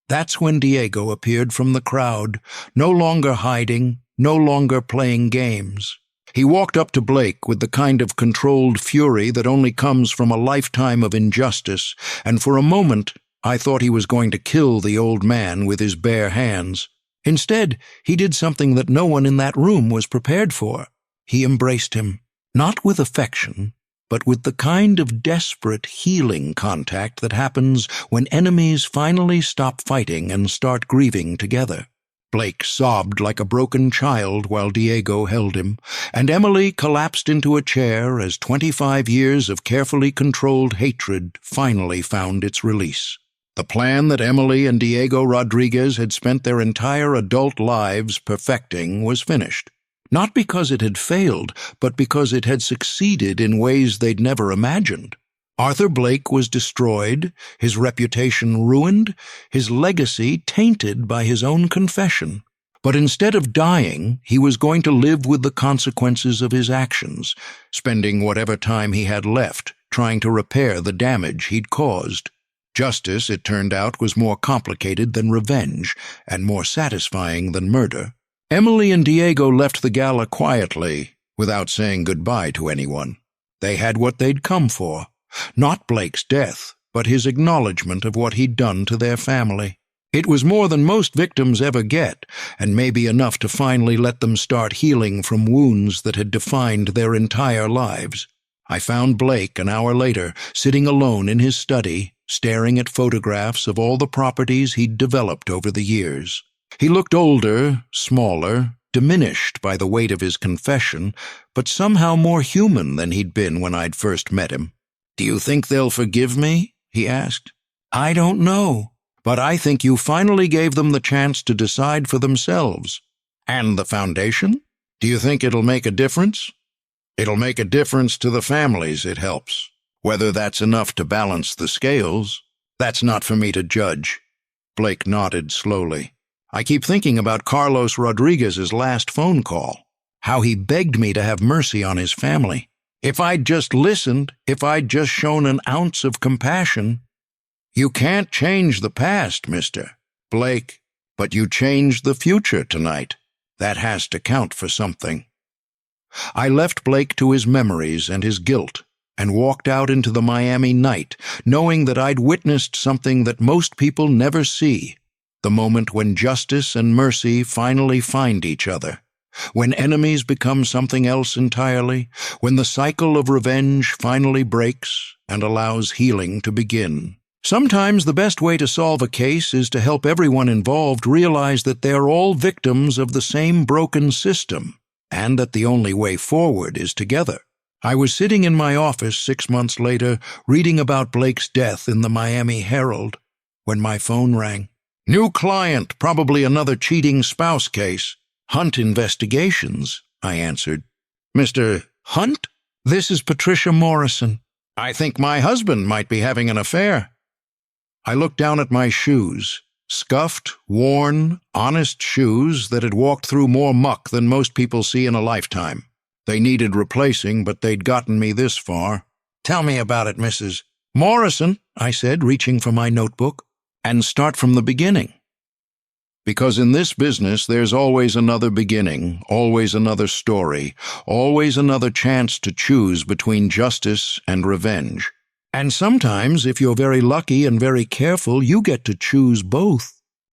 That's when Diego appeared from the crowd, no longer hiding, no longer playing games. He walked up to Blake with the kind of controlled fury that only comes from a lifetime of injustice, and for a moment I thought he was going to kill the old man with his bare hands. Instead, he did something that no one in that room was prepared for. He embraced him, not with affection, but with the kind of desperate, healing contact that happens when enemies finally stop fighting and start grieving together. Blake sobbed like a broken child while Diego held him, and Emily collapsed into a chair as 25 years of carefully controlled hatred finally found its release. The plan that Emily and Diego Rodriguez had spent their entire adult lives perfecting was finished. Not because it had failed, but because it had succeeded in ways they'd never imagined. Arthur Blake was destroyed, his reputation ruined, his legacy tainted by his own confession. But instead of dying, he was going to live with the consequences of his actions, spending whatever time he had left trying to repair the damage he'd caused. Justice, it turned out, was more complicated than revenge, and more satisfying than murder. Emily and Diego left the gala quietly, without saying goodbye to anyone. They had what they'd come for. Not Blake's death, but his acknowledgement of what he'd done to their family. It was more than most victims ever get, and maybe enough to finally let them start healing from wounds that had defined their entire lives. I found Blake an hour later, sitting alone in his study, staring at photographs of all the properties he'd developed over the years. He looked older, smaller, diminished by the weight of his confession, but somehow more human than he'd been when I'd first met him. "Do you think they'll forgive me?" he asked. "I don't know, but I think you finally gave them the chance to decide for themselves. And the foundation? Do you think it'll make a difference?" "It'll make a difference to the families it helps. Whether that's enough to balance the scales, that's not for me to judge." Blake nodded slowly. "I keep thinking about Carlos Rodriguez's last phone call, how he begged me to have mercy on his family. If I'd just listened, if I'd just shown an ounce of compassion. You can't change the past, Mr. Blake, but you changed the future tonight. That has to count for something." I left Blake to his memories and his guilt, and walked out into the Miami night, knowing that I'd witnessed something that most people never see, the moment when justice and mercy finally find each other, when enemies become something else entirely, when the cycle of revenge finally breaks and allows healing to begin. Sometimes the best way to solve a case is to help everyone involved realize that they're all victims of the same broken system, and that the only way forward is together. I was sitting in my office 6 months later, reading about Blake's death in the Miami Herald, when my phone rang. "New client, probably another cheating spouse case. Hunt Investigations," I answered. "Mr. Hunt? This is Patricia Morrison. I think my husband might be having an affair." I looked down at my shoes, scuffed, worn, honest shoes that had walked through more muck than most people see in a lifetime. They needed replacing, but they'd gotten me this far. "Tell me about it, Mrs. Morrison," I said, reaching for my notebook. "And start from the beginning." Because in this business there's always another beginning, always another story, always another chance to choose between justice and revenge. And sometimes, if you're very lucky and very careful, you get to choose both.